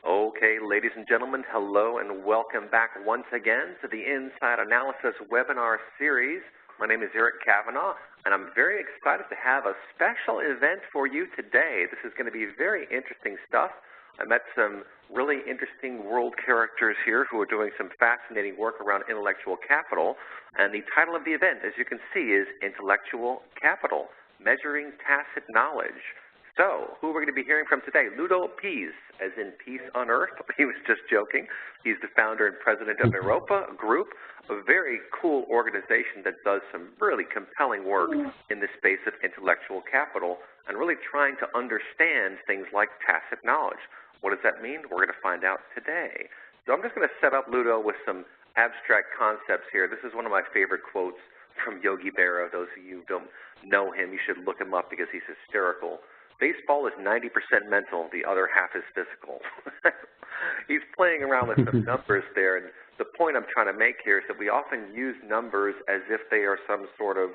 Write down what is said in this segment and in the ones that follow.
Okay, ladies and gentlemen, hello and welcome back once again to the Inside Analysis webinar series. My name is Eric Cavanaugh, and I'm very excited to have a special event for you today. This is going to be very interesting stuff. I met some really interesting world characters here who are doing some fascinating work around intellectual capital, and the title of the event, as you can see, is Intellectual Capital, Measuring Tacit Knowledge. So, who we're going to be hearing from today? Ludo Pease, as in peace on earth. He was just joking. He's the founder and president of Areopa Group, a very cool organization that does some really compelling work in the space of intellectual capital and really trying to understand things like tacit knowledge. What does that mean? We're going to find out today. So I'm just going to set up Ludo with some abstract concepts here. This is one of my favorite quotes from Yogi Berra. Those of you who don't know him, you should look him up because he's hysterical. Baseball is 90% mental, the other half is physical. He's playing around with some numbers there, and the point I'm trying to make here is that we often use numbers as if they are some sort of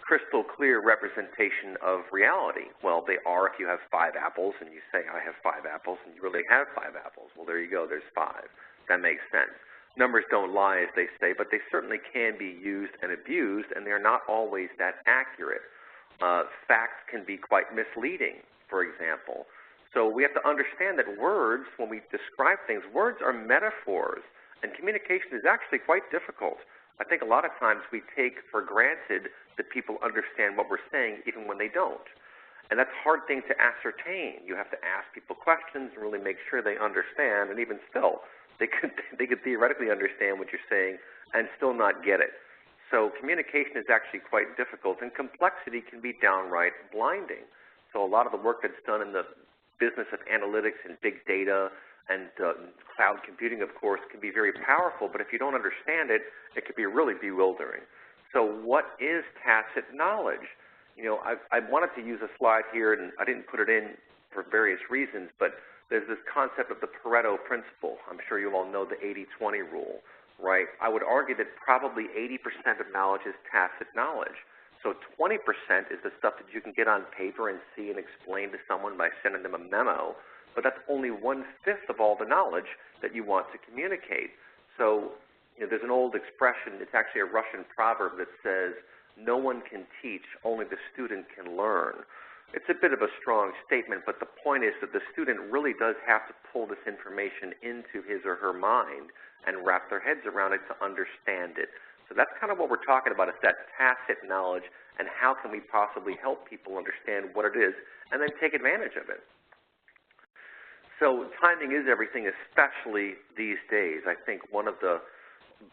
crystal clear representation of reality. Well, they are if you have 5 apples and you say, I have 5 apples, and you really have 5 apples. Well, there you go, there's 5. That makes sense. Numbers don't lie, as they say, but they certainly can be used and abused, and they're not always that accurate. Facts can be quite misleading, for example. So we have to understand that words, when we describe things, words are metaphors, and communication is actually quite difficult. I think a lot of times we take for granted that people understand what we're saying even when they don't. And that's a hard thing to ascertain. You have to ask people questions and really make sure they understand, and even still, they could theoretically understand what you're saying and still not get it. So communication is actually quite difficult, and complexity can be downright blinding. So a lot of the work that's done in the business of analytics and big data and cloud computing, of course, can be very powerful, but if you don't understand it, it can be really bewildering. So what is tacit knowledge? You know, I wanted to use a slide here, and I didn't put it in for various reasons, but there's this concept of the Pareto principle. I'm sure you all know the 80-20 rule. Right? I would argue that probably 80% of knowledge is tacit knowledge. So 20% is the stuff that you can get on paper and see and explain to someone by sending them a memo, but that's only 1/5 of all the knowledge that you want to communicate. So there's an old expression, it's actually a Russian proverb that says, no one can teach, only the student can learn. It's a bit of a strong statement, but the point is that the student really does have to pull this information into his or her mind and wrap their heads around it to understand it. So that's kind of what we're talking about, is that tacit knowledge and how can we possibly help people understand what it is and then take advantage of it. So timing is everything, especially these days. I think one of the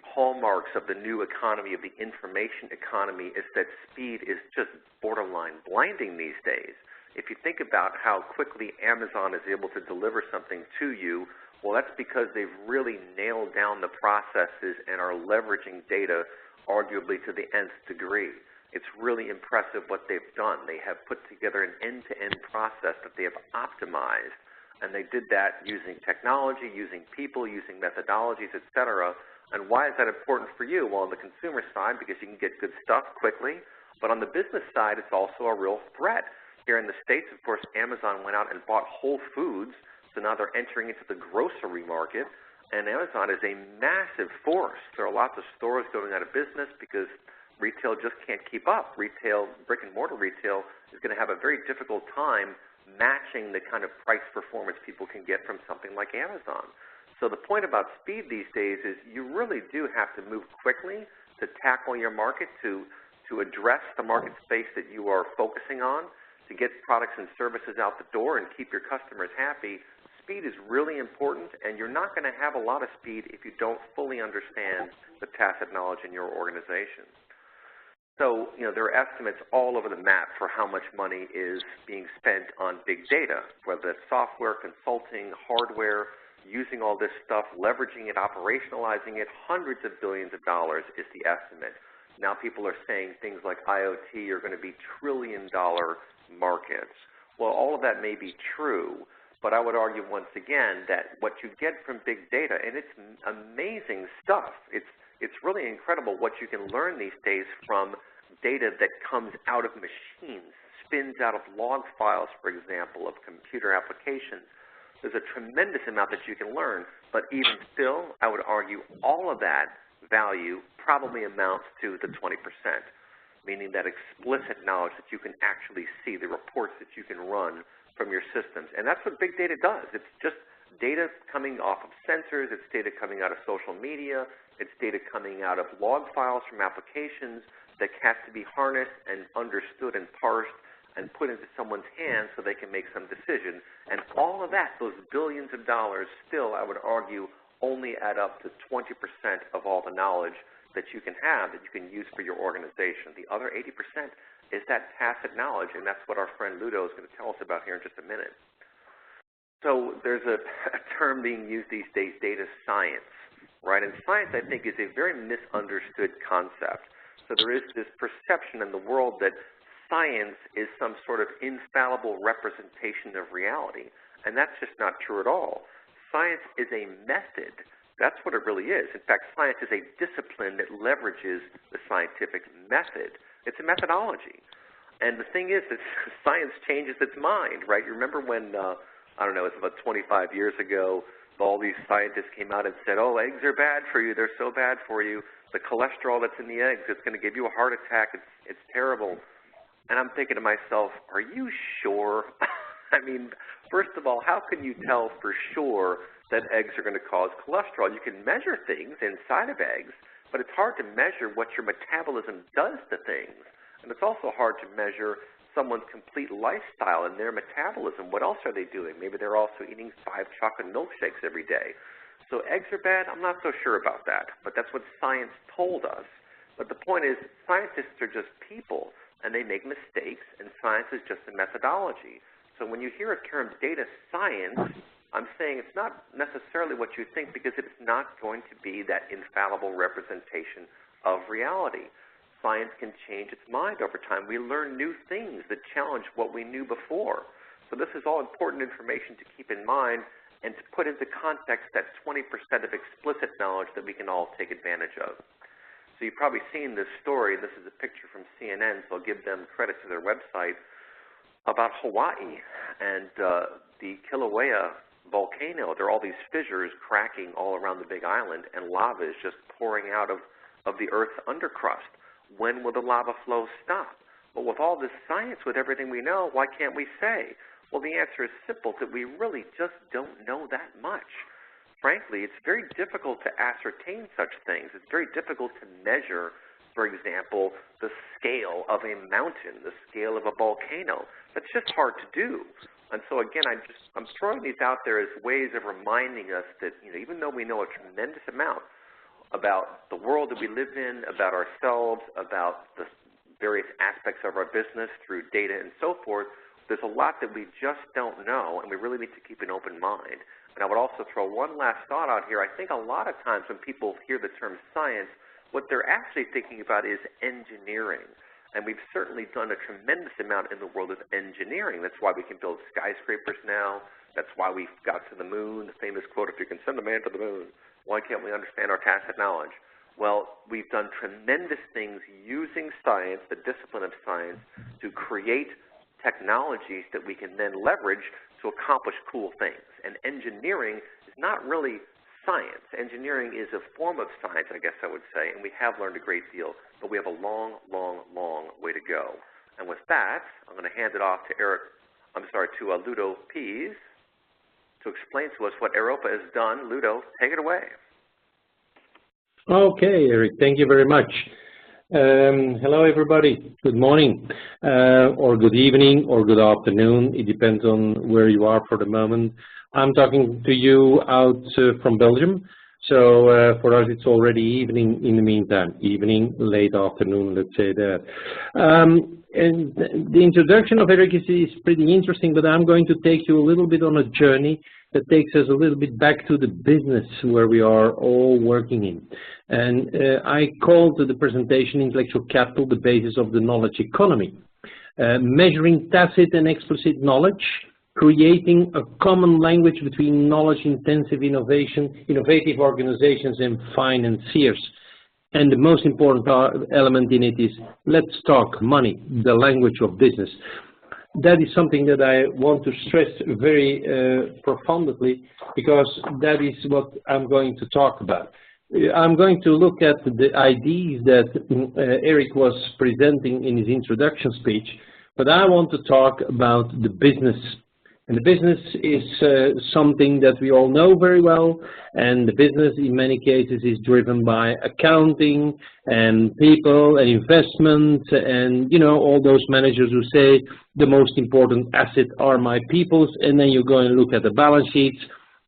hallmarks of the new economy, of the information economy, is that speed is just borderline blinding these days. If you think about how quickly Amazon is able to deliver something to you, well, that's because they've really nailed down the processes and are leveraging data arguably to the nth degree. It's really impressive what they've done. They have put together an end-to-end process that they have optimized, and they did that using technology, using people, using methodologies, etc. And why is that important for you? Well, on the consumer side, because you can get good stuff quickly, but on the business side, it's also a real threat. Here in the States, of course, Amazon went out and bought Whole Foods, so now they're entering into the grocery market, and Amazon is a massive force. There are lots of stores going out of business because retail just can't keep up. Retail, brick-and-mortar retail, is going to have a very difficult time matching the kind of price performance people can get from something like Amazon. So the point about speed these days is you really do have to move quickly to tackle your market, to address the market space that you are focusing on, to get products and services out the door and keep your customers happy. Speed is really important, and you're not going to have a lot of speed if you don't fully understand the tacit knowledge in your organization. So, there are estimates all over the map for how much money is being spent on big data, whether that's software, consulting, hardware, using all this stuff, leveraging it, operationalizing it. Hundreds of billions of dollars is the estimate. Now people are saying things like IoT are going to be trillion-dollar markets. Well, all of that may be true, but I would argue once again that what you get from big data, and it's amazing stuff, it's really incredible what you can learn these days from data that comes out of machines, spins out of log files, for example, of computer applications. There's a tremendous amount that you can learn, but even still, I would argue all of that value probably amounts to the 20%, meaning that explicit knowledge that you can actually see, the reports that you can run from your systems. And that's what big data does. It's just data coming off of sensors, it's data coming out of social media, it's data coming out of log files from applications that has to be harnessed and understood and parsed and put into someone's hands so they can make some decision. And all of that, those billions of dollars, still, I would argue, only add up to 20% of all the knowledge that you can have that you can use for your organization. The other 80% is that tacit knowledge, and that's what our friend Ludo is going to tell us about here in just a minute. So there's a term being used these days, data science, right? And science, I think, is a very misunderstood concept. So there is this perception in the world that science is some sort of infallible representation of reality, and that's just not true at all. Science is a method. That's what it really is. In fact, science is a discipline that leverages the scientific method. It's a methodology. And the thing is that science changes its mind, right? You remember when, I don't know, it's about 25 years ago, all these scientists came out and said, oh, eggs are bad for you. They're so bad for you. The cholesterol that's in the eggs, it's going to give you a heart attack. It's terrible. And I'm thinking to myself, are you sure? I mean, first of all, how can you tell for sure that eggs are going to cause cholesterol? You can measure things inside of eggs, but it's hard to measure what your metabolism does to things. And it's also hard to measure someone's complete lifestyle and their metabolism. What else are they doing? Maybe they're also eating 5 chocolate milkshakes every day. So eggs are bad? I'm not so sure about that, but that's what science told us. But the point is, scientists are just people, and they make mistakes, and science is just a methodology. So when you hear a term data science, I'm saying it's not necessarily what you think, because it's not going to be that infallible representation of reality. Science can change its mind over time. We learn new things that challenge what we knew before. So this is all important information to keep in mind and to put into context that 20% of explicit knowledge that we can all take advantage of. So you've probably seen this story. This is a picture from CNN, so I'll give them credit to their website, about Hawaii and the Kilauea volcano. There are all these fissures cracking all around the big island, and lava is just pouring out of the Earth's undercrust. When will the lava flow stop? Well, with all this science, with everything we know, why can't we say? Well, the answer is simple, that we really just don't know that much. Frankly, it's very difficult to ascertain such things. It's very difficult to measure, for example, the scale of a mountain, the scale of a volcano. That's just hard to do. And so again, I'm throwing these out there as ways of reminding us that, even though we know a tremendous amount about the world that we live in, about ourselves, about the various aspects of our business through data and so forth, there's a lot that we just don't know, and we really need to keep an open mind. And I would also throw one last thought out here. I think a lot of times when people hear the term science, what they're actually thinking about is engineering. And we've certainly done a tremendous amount in the world of engineering. That's why we can build skyscrapers now. That's why we got to the moon. The famous quote, if you can send a man to the moon, why can't we understand our tacit knowledge? Well, we've done tremendous things using science, the discipline of science, to create technologies that we can then leverage to accomplish cool things. And engineering is not really science. Engineering is a form of science, I guess I would say, and we have learned a great deal, but we have a long, long, long way to go. And with that, I'm going to hand it off to Ludo Pease to explain to us what Areopa has done. Ludo, take it away. Okay, Eric, thank you very much. Hello, everybody. Good morning, or good evening, or good afternoon. It depends on where you are for the moment. I'm talking to you out from Belgium. So for us, it's already evening in the meantime. Evening, late afternoon, let's say that. And the introduction of Eric is pretty interesting, but I'm going to take you a little bit on a journey that takes us a little bit back to the business where we are all working in. And I called the presentation Intellectual Capital, the basis of the knowledge economy. Measuring tacit and explicit knowledge, creating a common language between knowledge-intensive innovative organizations and financiers. And the most important element in it is, let's talk money, the language of business. that is something that I want to stress very profoundly, because that is what I'm going to talk about. I'm going to look at the ideas that Eric was presenting in his introduction speech, but I want to talk about the business. And the business is something that we all know very well, and the business in many cases is driven by accounting and people and investments and, you know, all those managers who say the most important asset are my people's, and then you go and look at the balance sheets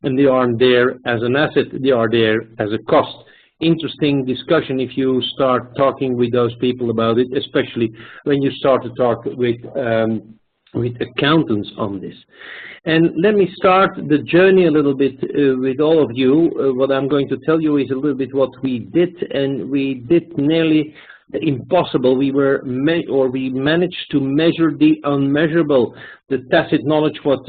and they aren't there as an asset, they are there as a cost. Interesting discussion if you start talking with those people about it, especially when you start to talk with accountants on this. And let me start the journey a little bit with all of you. What I'm going to tell you is a little bit what we did, and we did nearly impossible. We managed to measure the unmeasurable, the tacit knowledge, what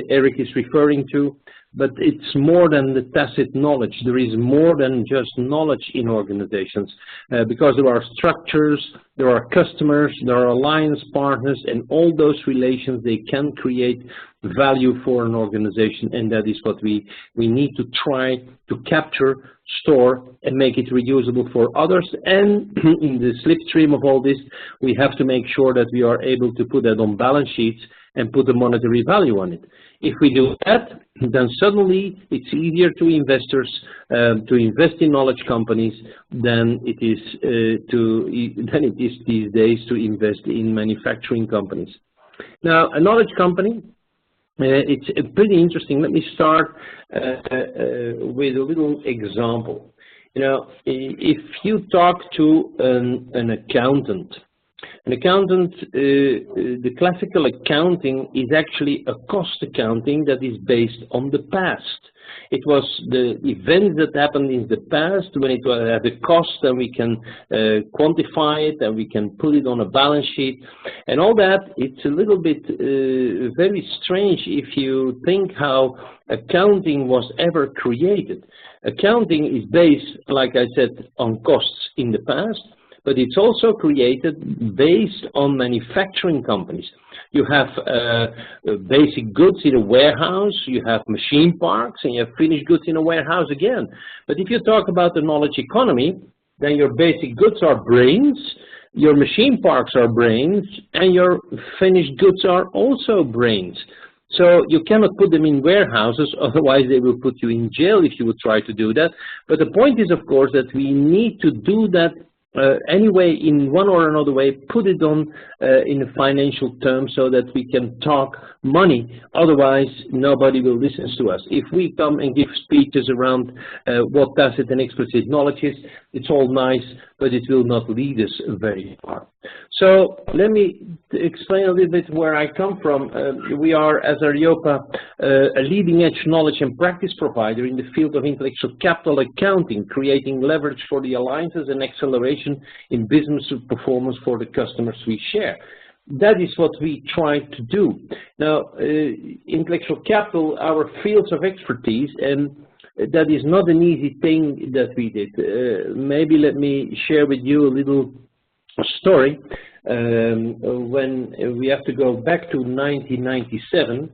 Eric is referring to. But it's more than the tacit knowledge. There is more than just knowledge in organizations, because there are structures, there are customers, there are alliance partners, and all those relations, they can create value for an organization, and that is what we need to try to capture, store, and make it reusable for others. And in the slipstream of all this, we have to make sure that we are able to put that on balance sheets and put a monetary value on it. If we do that, then suddenly it's easier to investors to invest in knowledge companies than it is these days to invest in manufacturing companies. Now, a knowledge company, it's pretty interesting. Let me start with a little example. You know, if you talk to an accountant, the classical accounting is actually a cost accounting that is based on the past. It was the events that happened in the past when it had a cost, and we can quantify it and we can put it on a balance sheet and all that. It's a little bit very strange if you think how accounting was ever created. Accounting is based, like I said, on costs in the past, but it's also created based on manufacturing companies. You have basic goods in a warehouse, you have machine parks, and you have finished goods in a warehouse again. But if you talk about the knowledge economy, then your basic goods are brains, your machine parks are brains, and your finished goods are also brains. So you cannot put them in warehouses, otherwise they will put you in jail if you would try to do that. But the point is, of course, that we need to do that anyway, in one or another way, put it on in a financial term so that we can talk money. Otherwise, nobody will listen to us. If we come and give speeches around what tacit and explicit knowledge is, it's all nice, but it will not lead us very far. So let me explain a little bit where I come from. We are, as Areopa, a leading-edge knowledge and practice provider in the field of intellectual capital accounting, creating leverage for the alliances and acceleration in business performance for the customers we share. That is what we try to do. Now, intellectual capital, our fields of expertise, and that is not an easy thing that we did. Maybe let me share with you a little story. When we have to go back to 1997,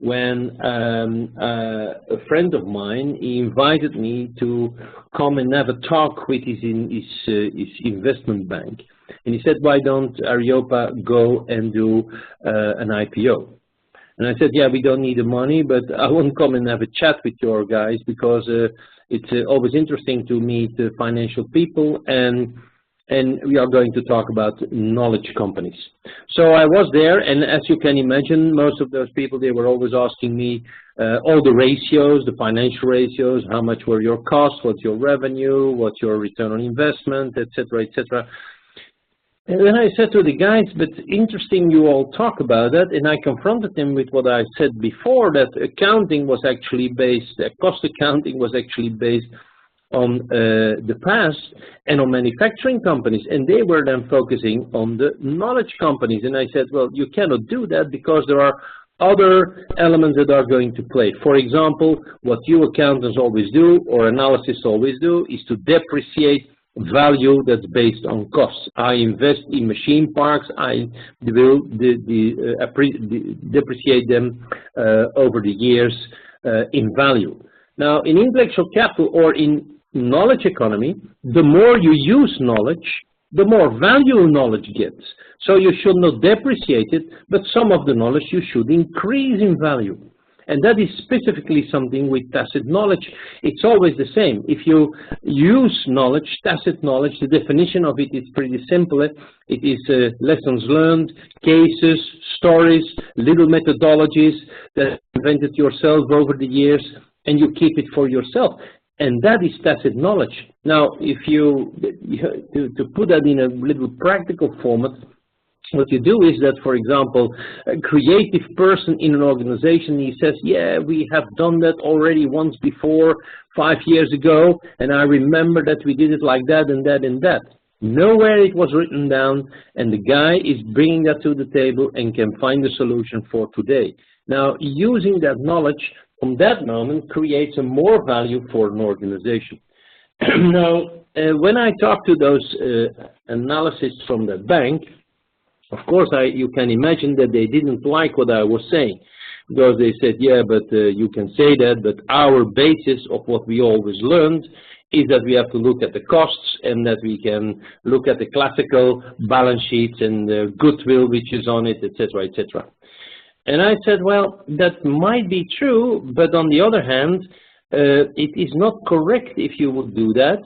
when a friend of mine, he invited me to come and have a talk with his investment bank. And he said, why don't Areopa go and do an IPO? And I said, yeah, we don't need the money, but I won't come and have a chat with your guys, because it's always interesting to meet financial people, and we are going to talk about knowledge companies. So I was there, and as you can imagine, most of those people, they were always asking me all the ratios, the financial ratios, how much were your costs, what's your revenue, what's your return on investment, etc., etc. And then I said to the guys, but interesting you all talk about that, and I confronted them with what I said before, that accounting was actually based, cost accounting was actually based on the past and on manufacturing companies, and they were then focusing on the knowledge companies. And I said, well, you cannot do that, because there are other elements that are going to play. For example, what you accountants always do, or analysts always do, is to depreciate value that's based on costs. I invest in machine parks, I will depreciate them over the years in value. Now, in intellectual capital or in knowledge economy, the more you use knowledge, the more value knowledge gets. So you should not depreciate it, but some of the knowledge you should increase in value. And that is specifically something with tacit knowledge. It's always the same. If you use knowledge, tacit knowledge, the definition of it is pretty simple. It is lessons learned, cases, stories, little methodologies that you invented yourself over the years, and you keep it for yourself. And that is tacit knowledge. Now, if to put that in a little practical format, what you do is that, for example, a creative person in an organization, he says, yeah, we have done that already once before, 5 years ago, and I remember that we did it like that and that and that. Nowhere it was written down, and the guy is bringing that to the table and can find a solution for today. Now, using that knowledge from that moment creates a more value for an organization. Now, when I talk to those analysts from the bank, of course, you can imagine that they didn't like what I was saying, because they said, yeah, but you can say that, but our basis of what we always learned is that we have to look at the costs and that we can look at the classical balance sheets and the goodwill which is on it, etc., etc. And I said, well, that might be true, but on the other hand, it is not correct if you would do that.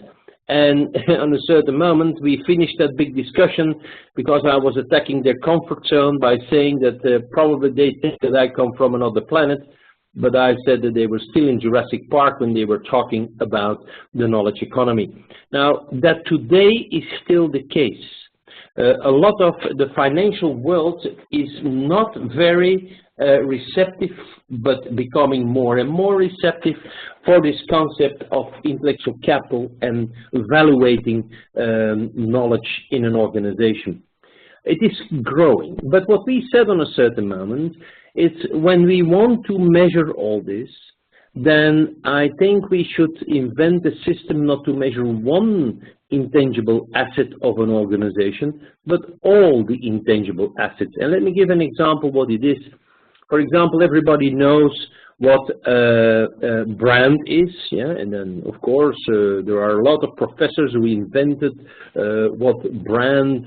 And on a certain moment, we finished that big discussion because I was attacking their comfort zone by saying that probably they think that I come from another planet, but I said that they were still in Jurassic Park when they were talking about the knowledge economy. Now, that today is still the case. A lot of the financial world is not very receptive, but becoming more and more receptive for this concept of intellectual capital and evaluating knowledge in an organization. It is growing, but what we said on a certain moment is when we want to measure all this, then I think we should invent a system not to measure one intangible asset of an organization, but all the intangible assets. And let me give an example what it is. For example, everybody knows what a brand is, yeah, and then of course there are a lot of professors who invented what brand,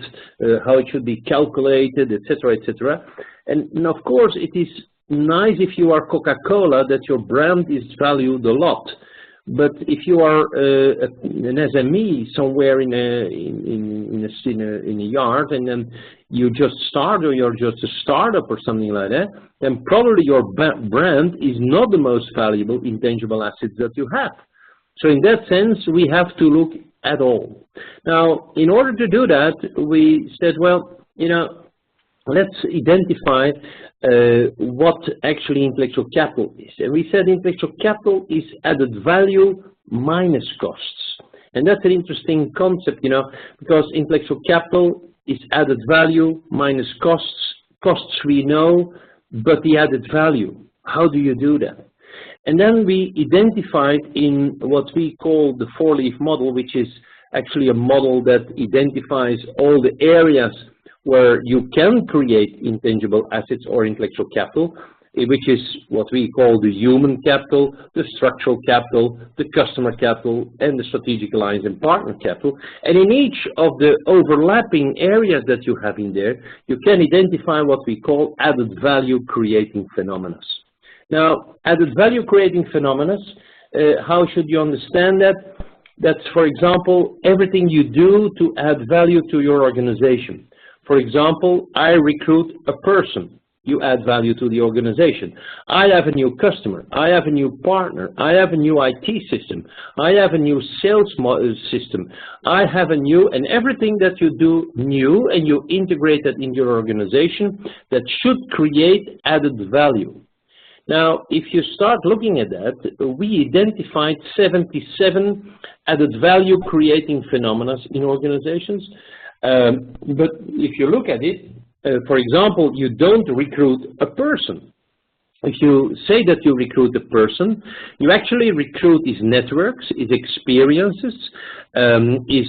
how it should be calculated, etc., etc. And of course it is nice if you are Coca-Cola that your brand is valued a lot. But if you are an SME somewhere in a yard, and then you just start, or you're just a startup or something like that, then probably your brand is not the most valuable intangible assets that you have. So in that sense, we have to look at all. Now, in order to do that, we said, well, you know, let's identify what actually intellectual capital is. And we said intellectual capital is added value minus costs. And that's an interesting concept, you know, because intellectual capital is added value minus costs. Costs we know, but the added value, how do you do that? And then we identified in what we call the four-leaf model, which is actually a model that identifies all the areas where you can create intangible assets or intellectual capital, which is what we call the human capital, the structural capital, the customer capital, and the strategic alliance and partner capital. And in each of the overlapping areas that you have in there, you can identify what we call added value creating phenomena. Now, added value creating phenomena, how should you understand that? That's, for example, everything you do to add value to your organization. For example, I recruit a person. You add value to the organization. I have a new customer. I have a new partner. I have a new IT system. I have a new sales system. I have a new, and everything that you do new and you integrate that in your organization, that should create added value. Now, if you start looking at that, we identified 77 added value creating phenomena in organizations. But if you look at it, for example, you don't recruit a person. if you say that you recruit a person, you actually recruit his networks, his experiences, his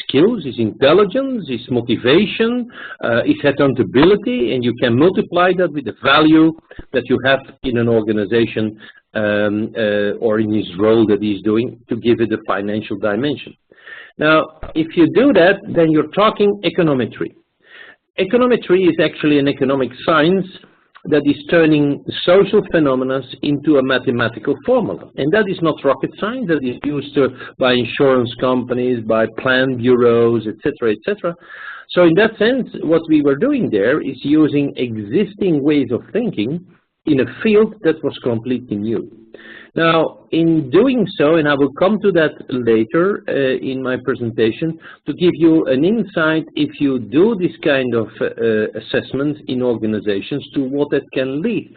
skills, his intelligence, his motivation, his accountability, and you can multiply that with the value that you have in an organization or in his role that he's doing to give it a financial dimension. Now, if you do that, then you're talking econometry. Econometry is actually an economic science that is turning social phenomena into a mathematical formula. And that is not rocket science. That is used by insurance companies, by plan bureaus, etc., etc. So in that sense, what we were doing there is using existing ways of thinking in a field that was completely new. Now, in doing so, and I will come to that later in my presentation, to give you an insight, if you do this kind of assessments in organizations, to what it can lead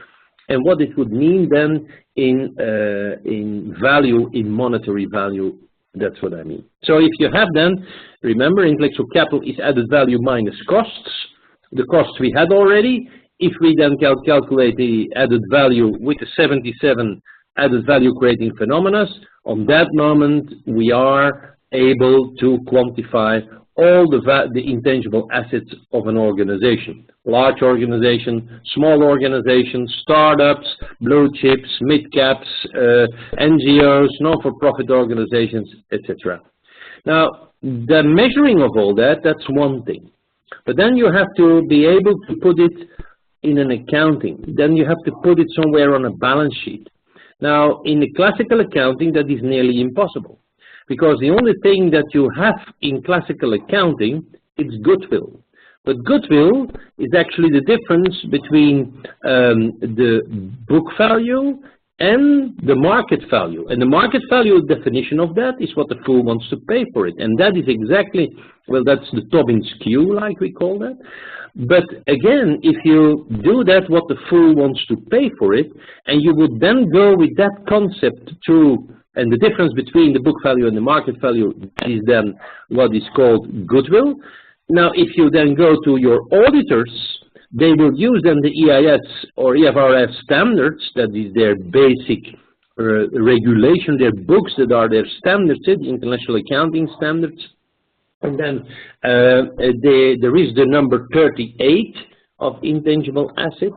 and what it would mean then in value, in monetary value. That's what I mean. So if you have then, remember, intellectual capital is added value minus costs. The costs we had already. If we then calculate the added value with the 77 added value creating phenomena, on that moment we are able to quantify all the intangible assets of an organization. Large organization, small organizations, startups, blue chips, mid-caps, NGOs, non-for-profit organizations, etc. Now, the measuring of all that, that's one thing. But then you have to be able to put it in an accounting. Then you have to put it somewhere on a balance sheet. Now, in the classical accounting, that is nearly impossible, because the only thing that you have in classical accounting is goodwill. But goodwill is actually the difference between the book value and the market value. And the market value definition of that is what the fool wants to pay for it. And that is exactly, well, that's the Tobin skew, like we call that. But again, if you do that, what the fool wants to pay for it, and you would then go with that concept to, and the difference between the book value and the market value is then what is called goodwill. Now, if you then go to your auditors, they will use then the EIS or IFRS standards, that is their basic regulation, their books that are their standards, the international accounting standards. And then there is the number 38 of intangible assets,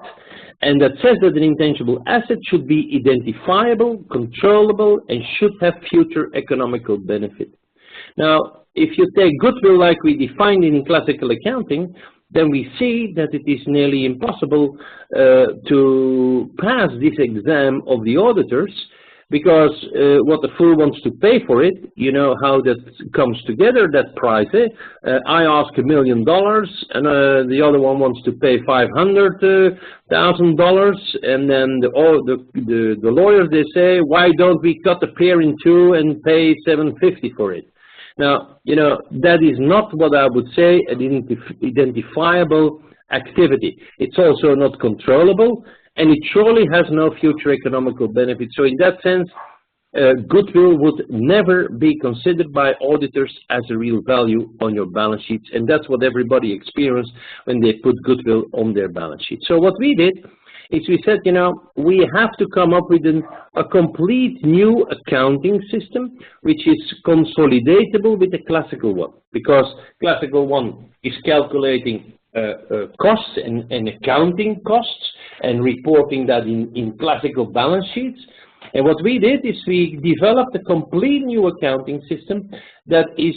and that says that an intangible asset should be identifiable, controllable, and should have future economical benefit. Now, if you take goodwill like we defined it in classical accounting, then we see that it is nearly impossible to pass this exam of the auditors, because what the fool wants to pay for it, you know how that comes together, that price. I ask $1 million, and the other one wants to pay $500,000, and then the lawyers, they say, why don't we cut the pair in two and pay $750 for it? Now, you know, that is not what I would say an identifiable activity. It's also not controllable, and it surely has no future economical benefit. So in that sense, goodwill would never be considered by auditors as a real value on your balance sheets, and that's what everybody experienced when they put goodwill on their balance sheet. So what we did is we said, you know, we have to come up with a complete new accounting system which is consolidatable with the classical one, because classical one is calculating costs and accounting costs and reporting that in classical balance sheets. And what we did is we developed a complete new accounting system that is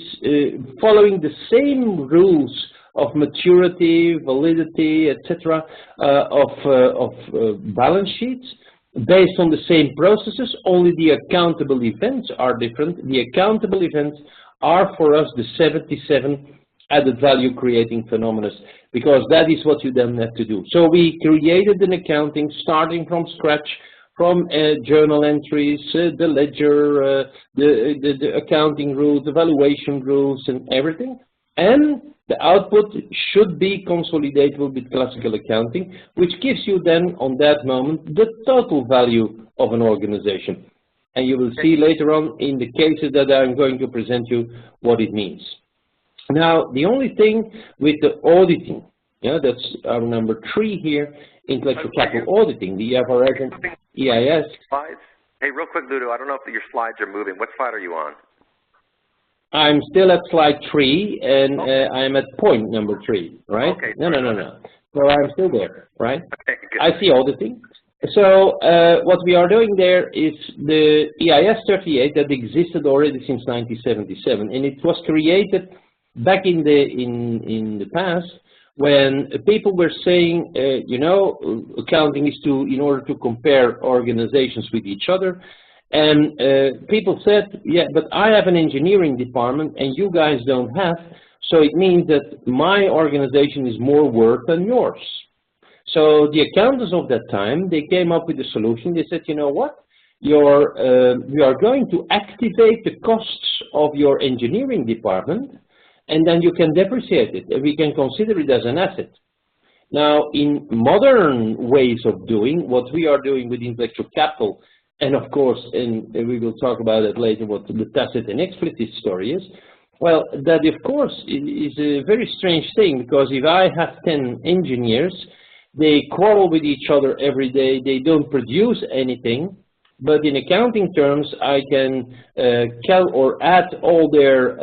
following the same rules of maturity, validity, etc., of balance sheets, based on the same processes. Only the accountable events are different. The accountable events are for us the 77 added value creating phenomena, because that is what you then have to do. So we created an accounting starting from scratch, from journal entries, the ledger, the accounting rules, the valuation rules, and everything. And the output should be consolidatable with classical accounting, which gives you then, on that moment, the total value of an organization. And you will see later on in the cases that I'm going to present you what it means. Now, the only thing with the auditing, yeah, that's our number 3 here, intellectual capital auditing, the IFRS and EIS. Slides? Hey, real quick, Ludo, I don't know if your slides are moving. What slide are you on? I'm still at slide 3, and I'm at point number 3, right? Okay. No. So I'm still there, right? Okay, good. I see auditing. So what we are doing there is the EIS 38 that existed already since 1977, and it was created back in the past when people were saying, you know, accounting is in order to compare organizations with each other. And people said, yeah, but I have an engineering department and you guys don't have, so it means that my organization is more work than yours. So the accountants of that time, they came up with a solution. They said, you know what, we are going to activate the costs of your engineering department, and then you can depreciate it, and we can consider it as an asset. Now, in modern ways of doing, what we are doing with intellectual capital, and of course, and we will talk about it later, what the tacit and explicit story is, well, that of course is a very strange thing, because if I have 10 engineers, they quarrel with each other every day, they don't produce anything, but in accounting terms, I can add all their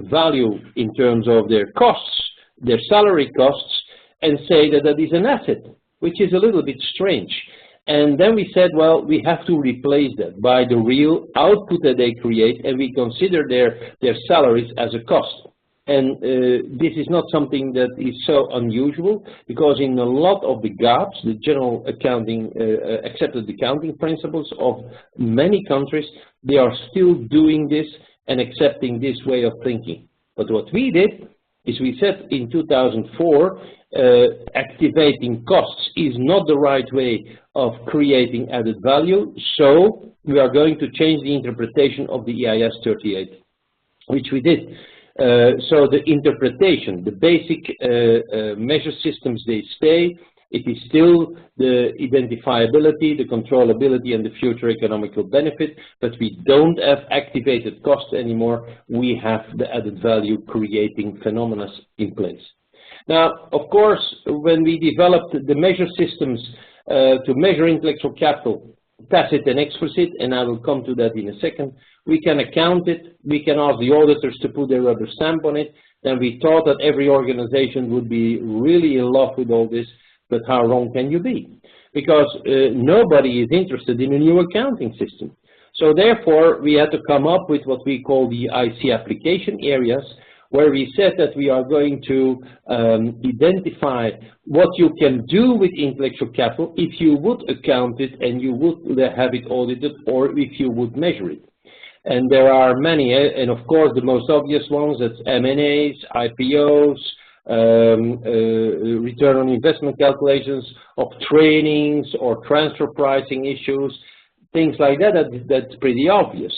value in terms of their costs, their salary costs, and say that that is an asset, which is a little bit strange. And then we said, well, we have to replace that by the real output that they create, and we consider their salaries as a cost. And this is not something that is so unusual, because in a lot of the GAAPs, the general accounting, accepted accounting principles of many countries, they are still doing this and accepting this way of thinking. But what we did is we said in 2004, activating costs is not the right way of creating added value, so we are going to change the interpretation of the EIS 38, which we did. So the interpretation, the basic measure systems, they stay. It is still the identifiability, the controllability, and the future economical benefit, but we don't have activated costs anymore. We have the added value creating phenomena in place. Now, of course, when we developed the measure systems to measure intellectual capital, tacit and explicit, and I will come to that in a second, we can account it, we can ask the auditors to put their rubber stamp on it, then we thought that every organization would be really in love with all this, but how wrong can you be? Because nobody is interested in a new accounting system. So therefore, we had to come up with what we call the IC application areas, where we said that we are going to identify what you can do with intellectual capital if you would account it and you would have it audited, or if you would measure it. And there are many, and of course the most obvious ones, that's M&As, IPOs, return on investment calculations of trainings or transfer pricing issues, things like that, that's pretty obvious.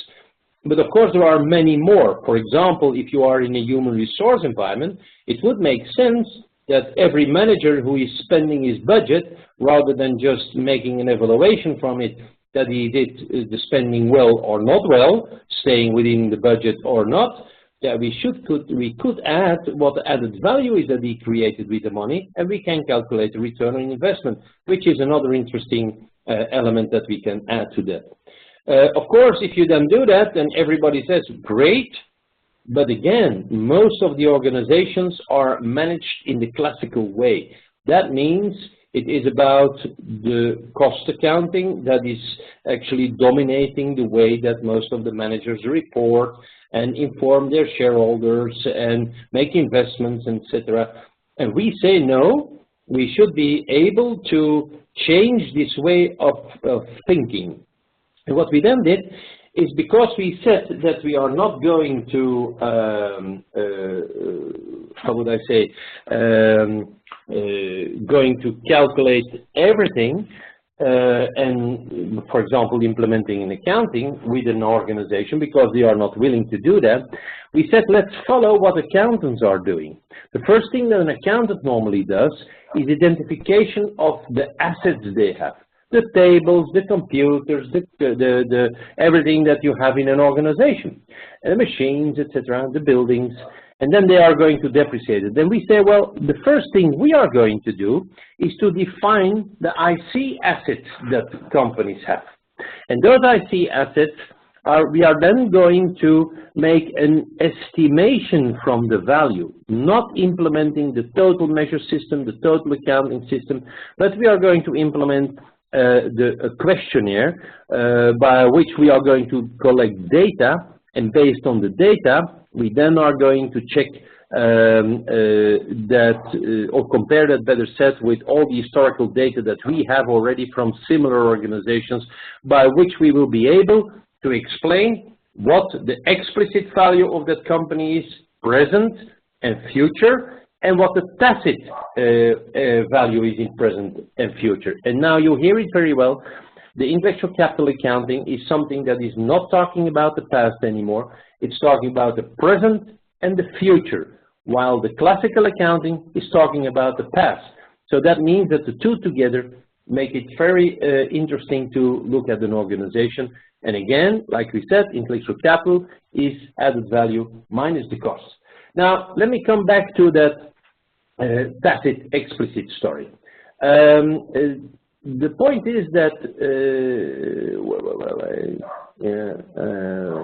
But of course there are many more. For example, if you are in a human resource environment, it would make sense that every manager who is spending his budget, rather than just making an evaluation from it, that he did the spending well or not well, staying within the budget or not, that we could add what the added value is that he created with the money, and we can calculate the return on investment, which is another interesting element that we can add to that. Of course, if you then do that, then everybody says, great, but again, most of the organizations are managed in the classical way. That means it is about the cost accounting that is actually dominating the way that most of the managers report and inform their shareholders and make investments, etc. And we say no, we should be able to change this way of thinking. And what we then did is, because we said that we are not going to, how would I say, going to calculate everything, and for example implementing an accounting with an organization, because they are not willing to do that, we said let's follow what accountants are doing. The first thing that an accountant normally does is identification of the assets they have. The tables, the computers, everything that you have in an organization, the machines, etc., the buildings. and then they are going to depreciate it. Then we say, well, the first thing we are going to do is to define the IC assets that companies have. And those IC assets we are then going to make an estimation from the value, not implementing the total measure system, the total accounting system, but we are going to implement a questionnaire by which we are going to collect data, and based on the data, we then are going to check or compare that, better said, with all the historical data that we have already from similar organizations, by which we will be able to explain what the explicit value of that company is, present and future, and what the tacit value is in present and future. And now you hear it very well. The intellectual capital accounting is something that is not talking about the past anymore. It's talking about the present and the future, while the classical accounting is talking about the past. So that means that the two together make it very interesting to look at an organization. And again, like we said, intellectual capital is added value minus the cost. Now, let me come back to that tacit explicit story. The point is that,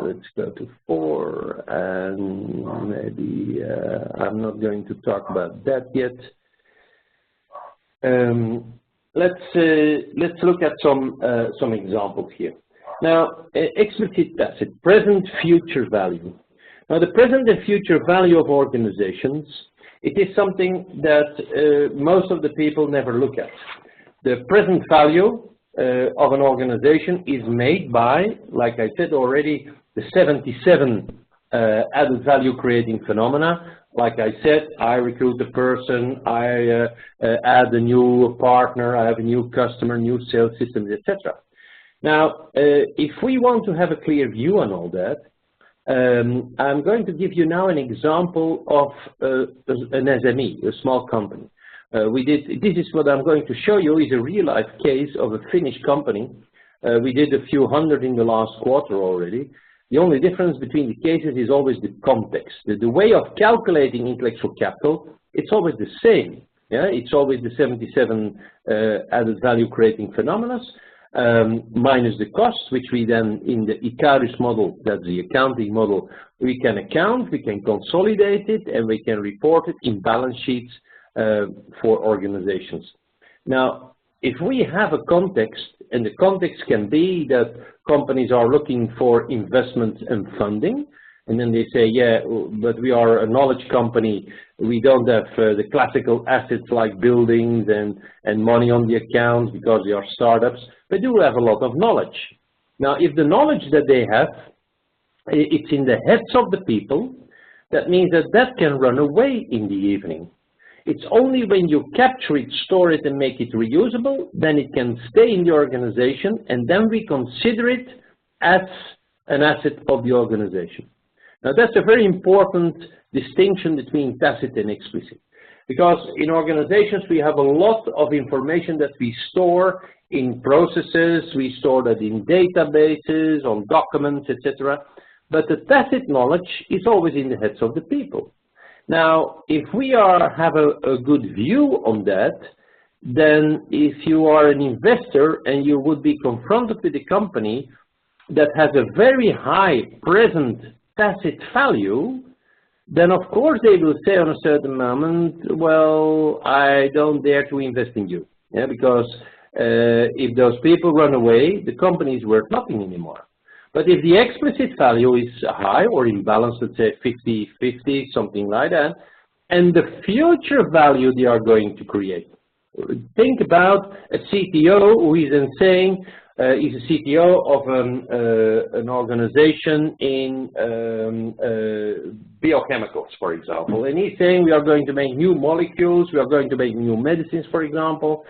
let's go to 4, and maybe I'm not going to talk about that yet. Let's look at some examples here. Now, explicit tacit, present future value. Now, the present and future value of organizations, it is something that most of the people never look at. The present value of an organization is made by, like I said already, the 77 added value creating phenomena. Like I said, I recruit a person, I add a new partner, I have a new customer, new sales systems, etc. Now, if we want to have a clear view on all that, I'm going to give you now an example of an SME, a small company. This is what I'm going to show you is a real-life case of a Finnish company. We did a few hundred in the last quarter already. The only difference between the cases is always the context. The way of calculating intellectual capital, it's always the same. Yeah? It's always the 77 added value creating phenomena, minus the cost, which we then, in the Icarus model, that's the accounting model, we can account, we can consolidate it, and we can report it in balance sheets for organizations. Now, if we have a context, and the context can be that companies are looking for investment and funding, and then they say, yeah, but we are a knowledge company, we don't have the classical assets like buildings and money on the account because we are startups, but do have a lot of knowledge. Now, if the knowledge that they have, it's in the heads of the people, that means that that can run away in the evening. It's only when you capture it, store it, and make it reusable, then it can stay in the organization, and then we consider it as an asset of the organization. Now, that's a very important distinction between tacit and explicit, because in organizations we have a lot of information that we store in processes, we store that in databases, on documents, etc. But the tacit knowledge is always in the heads of the people. Now, if we have a good view on that, then if you are an investor and you would be confronted with a company that has a very high present tacit value, then of course they will say on a certain moment, well, I don't dare to invest in you, yeah, because if those people run away, the company is worth nothing anymore. But if the explicit value is high or in balance, let's say 50-50, something like that, and the future value they are going to create. Think about a CTO who is then saying, he's a CTO of an organization in biochemicals, for example, and he's saying we are going to make new molecules, we are going to make new medicines, for example,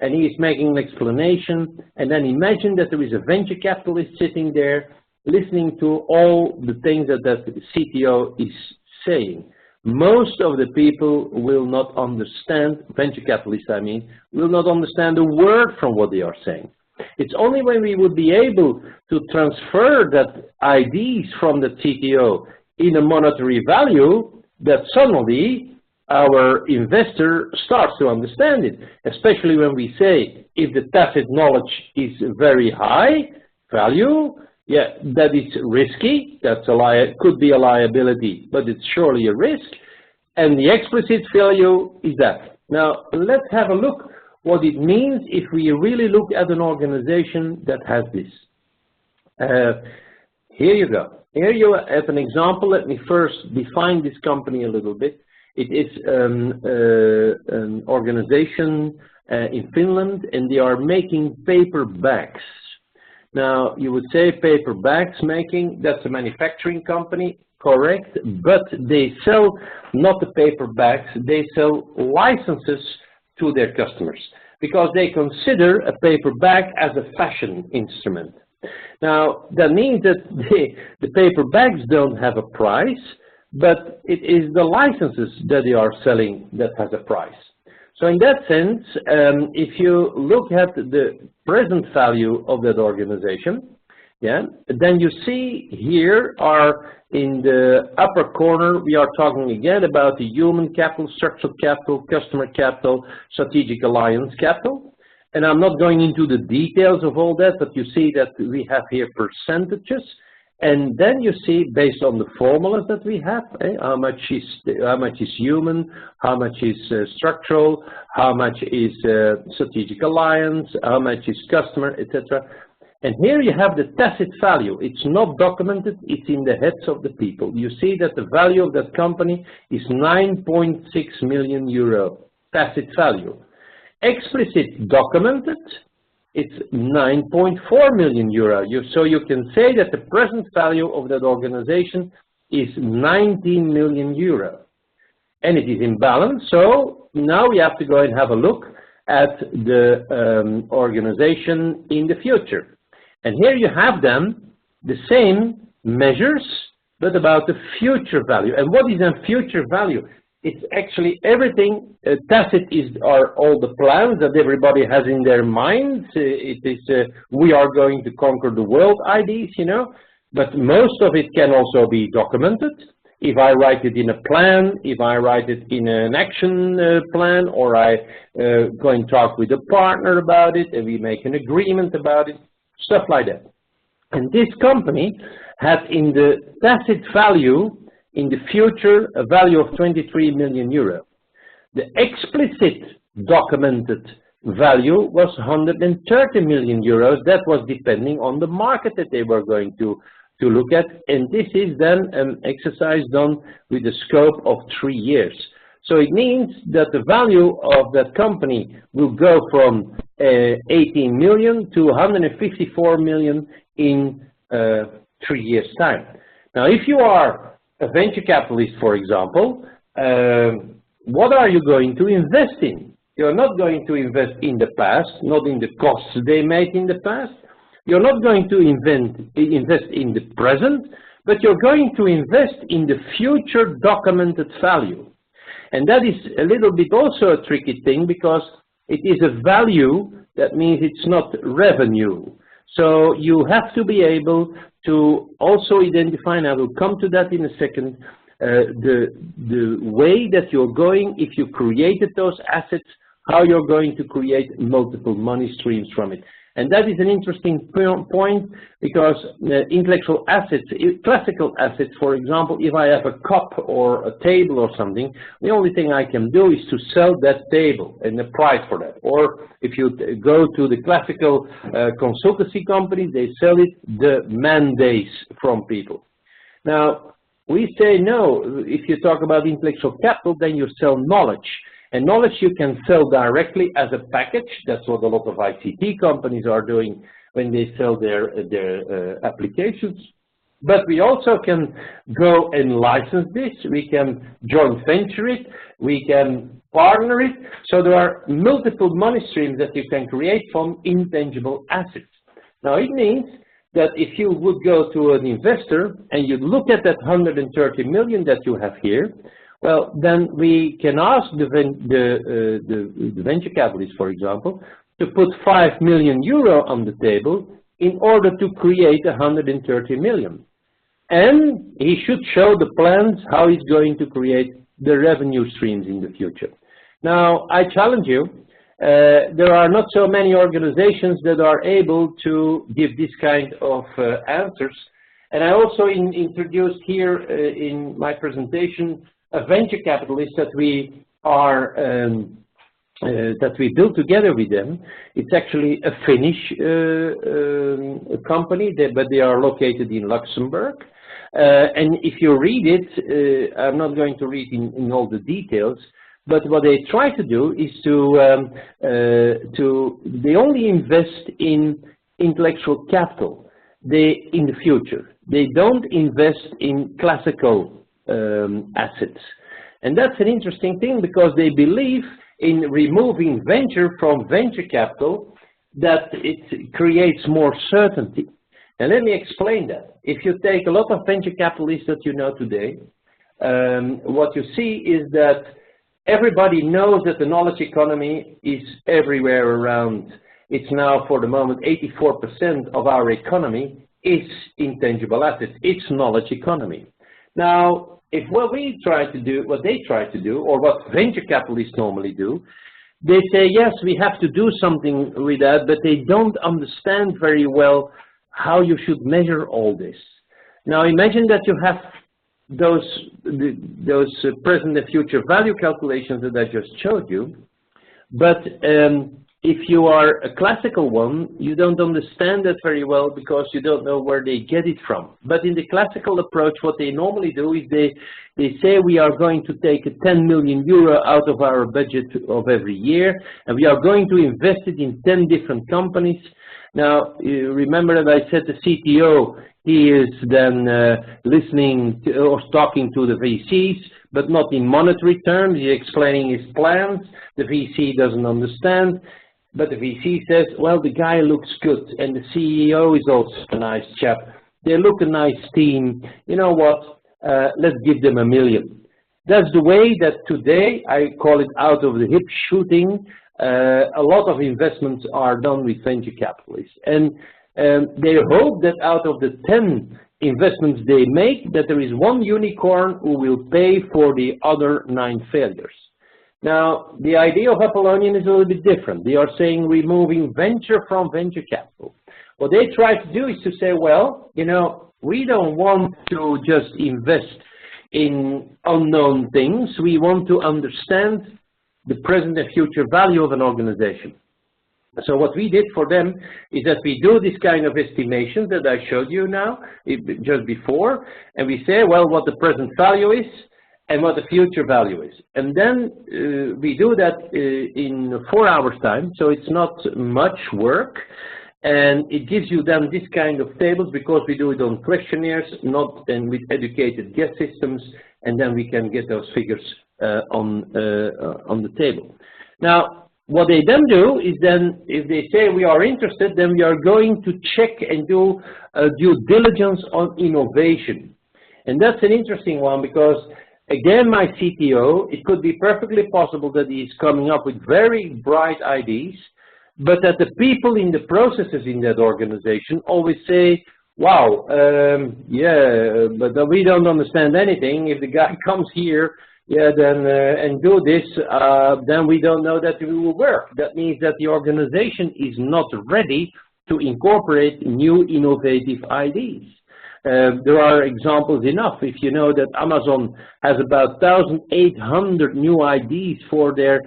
and he is making an explanation, and then imagine that there is a venture capitalist sitting there listening to all the things that that CTO is saying. Most of the people will not understand, venture capitalists I mean, will not understand a word from what they are saying. It's only when we would be able to transfer that ideas from the CTO in a monetary value, that suddenly our investor starts to understand it, especially when we say if the tacit knowledge is very high value, yeah, that is risky, that's could be a liability, but it's surely a risk, and the explicit value is that. Now, let's have a look what it means if we really look at an organization that has this. Here you go. Here you have an example. Let me first define this company a little bit. It is an organization in Finland, and they are making paper bags. Now, you would say paper bags making, that's a manufacturing company, correct, but they sell not the paper bags, they sell licenses to their customers because they consider a paper bag as a fashion instrument. Now, that means that the paper bags don't have a price, but it is the licenses that they are selling that has a price. So in that sense, if you look at the present value of that organization, yeah, then you see here are in the upper corner, we are talking again about the human capital, structural capital, customer capital, strategic alliance capital. And I'm not going into the details of all that, but you see that we have here percentages. And then you see, based on the formulas that we have, how much is human, how much is structural, how much is strategic alliance, how much is customer, etc. And here you have the tacit value. It's not documented, it's in the heads of the people. You see that the value of that company is 9.6 million euro, tacit value. Explicit documented, it's 9.4 million euro. So you can say that the present value of that organization is 19 million euro. And it is in balance, so now we have to go and have a look at the organization in the future. And here you have them, the same measures, but about the future value. And what is a future value? It's actually everything. Tacit are all the plans that everybody has in their minds. It is we are going to conquer the world ideas, you know. But most of it can also be documented. If I write it in a plan, if I write it in an action plan, or I go and talk with a partner about it, and we make an agreement about it, stuff like that. And this company had in the tacit value in the future a value of 23 million euro. The explicit documented value was 130 million euros. That was depending on the market that they were going to look at. And this is then an exercise done with a scope of 3 years. So it means that the value of that company will go from 18 million to 154 million in 3 years' time. Now, if you are a venture capitalist, for example, what are you going to invest in? You're not going to invest in the past, not in the costs they made in the past. You're not going to invest in the present, but you're going to invest in the future documented value. And that is a little bit also a tricky thing because it is a value, that means it's not revenue. So you have to be able to also identify, and I will come to that in a second, the way that you're going, if you created those assets, how you're going to create multiple money streams from it. And that is an interesting point because intellectual assets, classical assets, for example, if I have a cup or a table or something, the only thing I can do is to sell that table and the price for that. Or if you go to the classical consultancy companies, they sell it the mandates from people. Now, we say no, if you talk about intellectual capital, then you sell knowledge. And knowledge you can sell directly as a package. That's what a lot of ICT companies are doing when they sell their applications. But we also can go and license this. We can joint venture it. We can partner it. So there are multiple money streams that you can create from intangible assets. Now it means that if you would go to an investor and you look at that 130 million that you have here, well, then we can ask the venture capitalist, for example, to put 5 million euro on the table in order to create 130 million. And he should show the plans how he's going to create the revenue streams in the future. Now, I challenge you, there are not so many organizations that are able to give this kind of answers. And I also introduced here in my presentation a venture capitalist that we are that we built together with them. It's actually a Finnish company, but they are located in Luxembourg. And if you read it, I'm not going to read in all the details, but what they try to do is they only invest in intellectual capital in the future. They don't invest in classical assets. And that's an interesting thing because they believe in removing venture from venture capital, that it creates more certainty. And let me explain that. If you take a lot of venture capitalists that you know today, what you see is that everybody knows that the knowledge economy is everywhere around. It's now, for the moment, 84% of our economy is intangible assets. It's knowledge economy. Now, if what they try to do, or what venture capitalists normally do, they say, yes, we have to do something with that, but they don't understand very well how you should measure all this. Now, imagine that you have those present and future value calculations that I just showed you, but if you are a classical one, you don't understand that very well because you don't know where they get it from. But in the classical approach, what they normally do is they say we are going to take 10 million euro out of our budget of every year, and we are going to invest it in 10 different companies. Now, you remember that I said the CTO, he is then listening to, or talking to the VCs, but not in monetary terms. He's explaining his plans. The VC doesn't understand. But the VC says, well, the guy looks good, and the CEO is also a nice chap. They look a nice team. You know what? Let's give them $1 million. That's the way that today, I call it out of the hip shooting. A lot of investments are done with venture capitalists. And they hope that out of the 10 investments they make, that there is one unicorn who will pay for the other 9 failures. Now, the idea of Apollonian is a little bit different. They are saying removing venture from venture capital. What they try to do is to say, well, you know, we don't want to just invest in unknown things. We want to understand the present and future value of an organization. So what we did for them is that we do this kind of estimation that I showed you now, just before, and we say, well, what the present value is, and what the future value is. And then we do that in 4 hours time, so it's not much work. And it gives you then this kind of tables because we do it on questionnaires, not and with educated guess systems, and then we can get those figures on the table. Now, what they then do is then, if they say we are interested, then we are going to check and do due diligence on innovation. And that's an interesting one because, again, my CTO, it could be perfectly possible that he's coming up with very bright ideas, but that the people in the processes in that organization always say, wow, yeah, but we don't understand anything. If the guy comes here, yeah, then and do this, then we don't know that it will work. That means that the organization is not ready to incorporate new innovative ideas. There are examples enough. If you know that Amazon has about 1,800 new ideas for their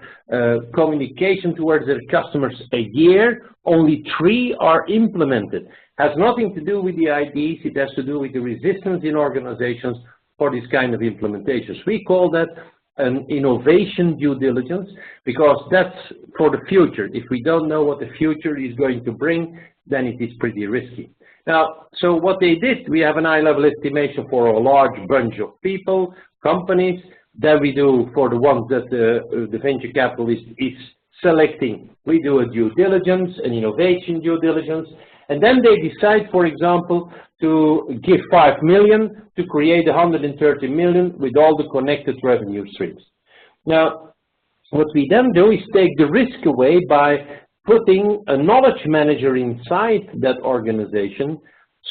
communication towards their customers a year, only 3 are implemented. Has nothing to do with the ideas, it has to do with the resistance in organizations for this kind of implementations. We call that an innovation due diligence because that's for the future. If we don't know what the future is going to bring, then it is pretty risky. Now, so what they did, we have an eye-level estimation for a large bunch of people, companies. Then we do for the ones that the venture capitalist is selecting, we do a due diligence, an innovation due diligence. And then they decide, for example, to give 5 million to create 130 million with all the connected revenue streams. Now, what we then do is take the risk away by putting a knowledge manager inside that organization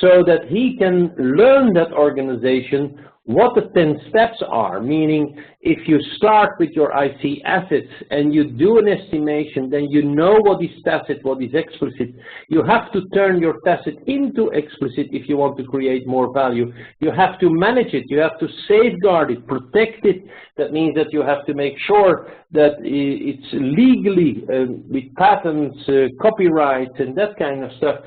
so that he can learn that organization what the 10 steps are, meaning if you start with your IC assets and you do an estimation, then you know what is tacit, what is explicit. You have to turn your tacit into explicit if you want to create more value. You have to manage it, you have to safeguard it, protect it. That means that you have to make sure that it's legally, with patents, copyright and that kind of stuff,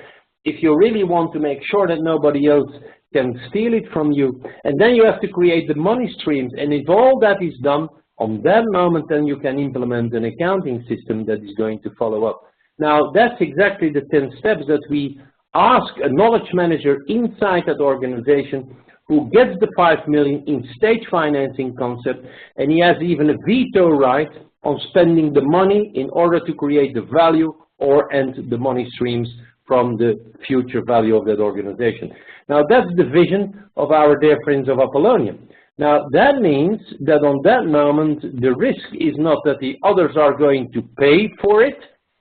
if you really want to make sure that nobody else can steal it from you. And then you have to create the money streams, and if all that is done, on that moment then you can implement an accounting system that is going to follow up. Now that's exactly the 10 steps that we ask a knowledge manager inside that organization who gets the 5 million in stage financing concept, and he has even a veto right on spending the money in order to create the value or end the money streams from the future value of that organization. Now that's the vision of our dear friends of Apollonia. Now that means that on that moment the risk is not that the others are going to pay for it.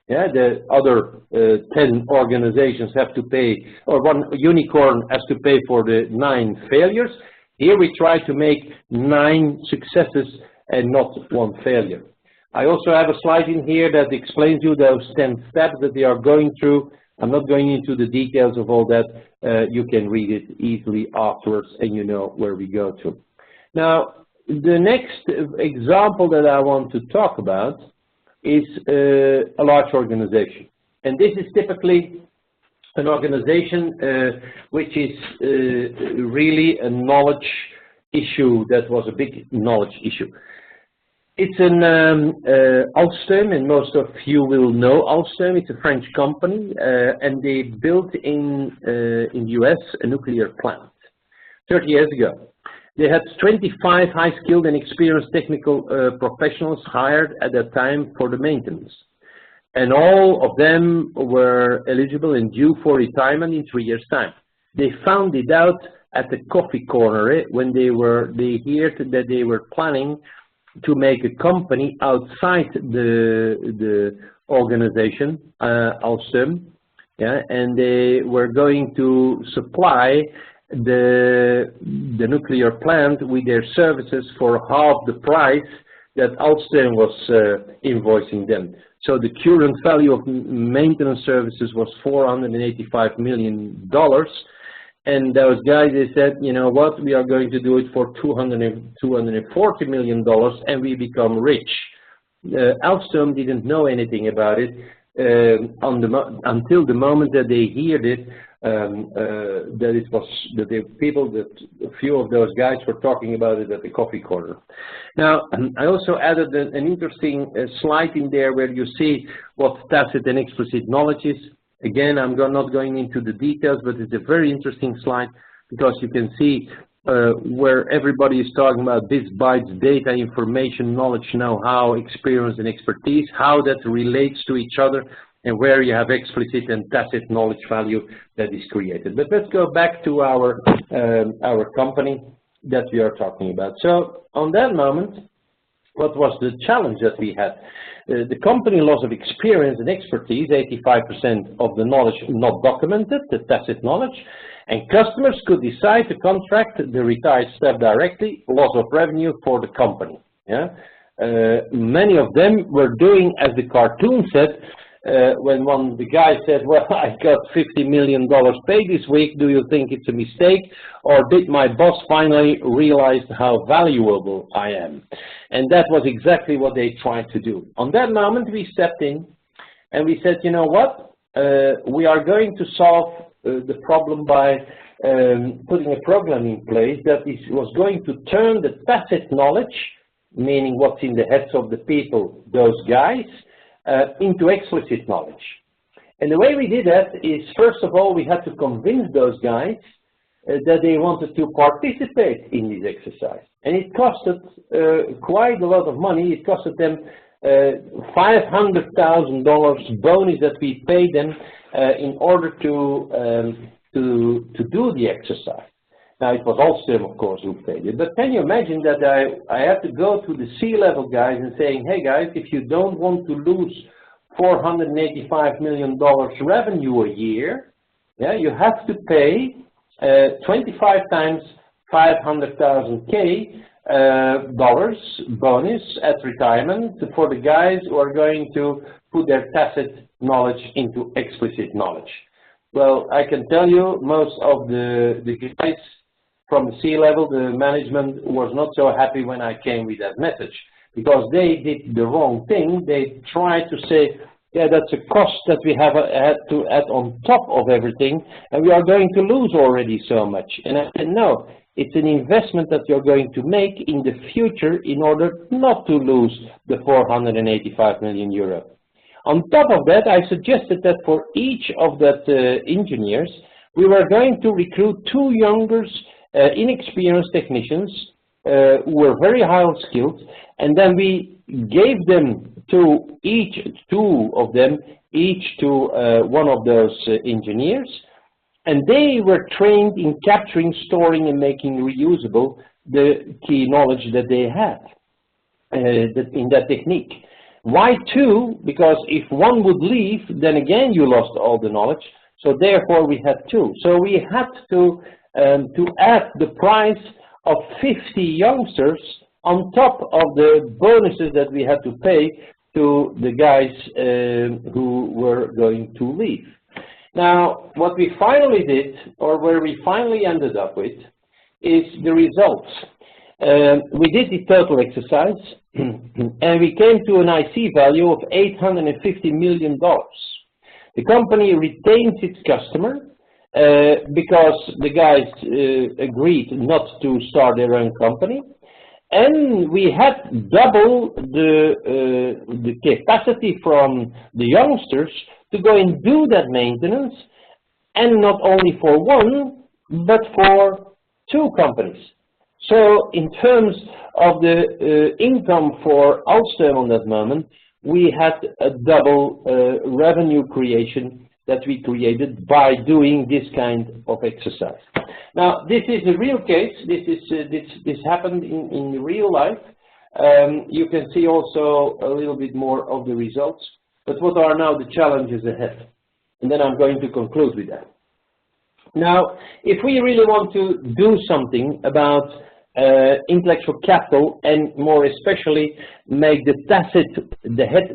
Yeah, the other 10 organizations have to pay, or one unicorn has to pay for the 9 failures. Here we try to make 9 successes and not 1 failure. I also have a slide in here that explains you those 10 steps that they are going through. I'm not going into the details of all that. You can read it easily afterwards and you know where we go to. Now, the next example that I want to talk about is a large organization. And this is typically an organization which is really a knowledge issue that was a big knowledge issue. It's an Alstom, and most of you will know Alstom. It's a French company, and they built in the US a nuclear plant 30 years ago. They had 25 high-skilled and experienced technical professionals hired at that time for the maintenance. And all of them were eligible and due for retirement in 3 years' time. They found it out at the coffee corner when they heard that they were planning to make a company outside the organization, Alstom, yeah, and they were going to supply the nuclear plant with their services for half the price that Alstom was invoicing them. So the current value of maintenance services was $485 million. And those guys, they said, you know what, we are going to do it for $240 million and we become rich. Alstom didn't know anything about it until the moment that they heard it, a few of those guys were talking about it at the coffee corner. Now, I also added an interesting slide in there where you see what tacit and explicit knowledge is. Again, I'm not going into the details, but it's a very interesting slide because you can see where everybody is talking about bits, bytes, data, information, knowledge, know-how, experience, and expertise, how that relates to each other, and where you have explicit and tacit knowledge value that is created. But let's go back to our company that we are talking about. So on that moment, what was the challenge that we had? The company loss of experience and expertise, 85% of the knowledge not documented, the tacit knowledge, and customers could decide to contract the retired staff directly, loss of revenue for the company. Yeah? Many of them were doing as the cartoon said, when the guy said, well, I got $50 million paid this week, do you think it's a mistake? Or did my boss finally realize how valuable I am? And that was exactly what they tried to do. On that moment, we stepped in and we said, you know what? We are going to solve the problem by putting a program in place that was going to turn the tacit knowledge, meaning what's in the heads of the people, those guys, into explicit knowledge. And the way we did that is, first of all, we had to convince those guys that they wanted to participate in this exercise. And it costed quite a lot of money. It costed them $500,000 bonus that we paid them in order to do the exercise. Now, it was Alstom, of course, who paid it. But can you imagine that I had to go to the C-level guys and saying, hey, guys, if you don't want to lose $485 million revenue a year, Yeah, you have to pay 25 times 500,000 dollars bonus at retirement for the guys who are going to put their tacit knowledge into explicit knowledge. Well, I can tell you most of the guys from the C-level, the management was not so happy when I came with that message, because they did the wrong thing. They tried to say, yeah, that's a cost that we have had to add on top of everything, and we are going to lose already so much. And I said, no, it's an investment that you're going to make in the future in order not to lose the 485 million euro. On top of that, I suggested that for each of that engineers, we were going to recruit 2 younger, inexperienced technicians who were very highly skilled, and then we gave them to each, 2 of them, each to one of those engineers, and they were trained in capturing, storing, and making reusable the key knowledge that they had in that technique. Why 2? Because if one would leave, then again you lost all the knowledge. So therefore we had 2. So we had to add the price of 50 youngsters on top of the bonuses that we had to pay to the guys who were going to leave. Now, what we finally did, or where we finally ended up with, is the results. We did the total exercise, and we came to an IC value of $850 million. The company retains its customer because the guys agreed not to start their own company, and we had double the capacity from the youngsters to go and do that maintenance, and not only for 1, but for 2 companies. So in terms of the income for Alstom on that moment, we had a double revenue creation that we created by doing this kind of exercise. Now, this is a real case. This happened in real life. You can see also a little bit more of the results. But what are now the challenges ahead? And then I'm going to conclude with that. Now, if we really want to do something about intellectual capital, and more especially make the tacit,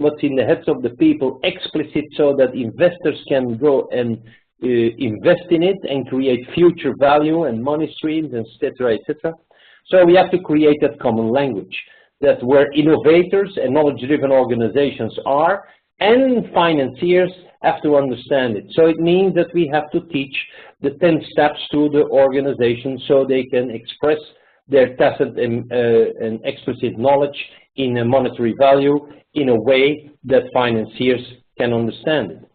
what's in the heads of the people explicit, so that investors can go and invest in it and create future value and money streams, etc., etc. So we have to create that common language, that where innovators and knowledge-driven organizations are, and financiers have to understand it. So it means that we have to teach the 10 steps to the organization so they can express their tacit and explicit knowledge in a monetary value in a way that financiers can understand it.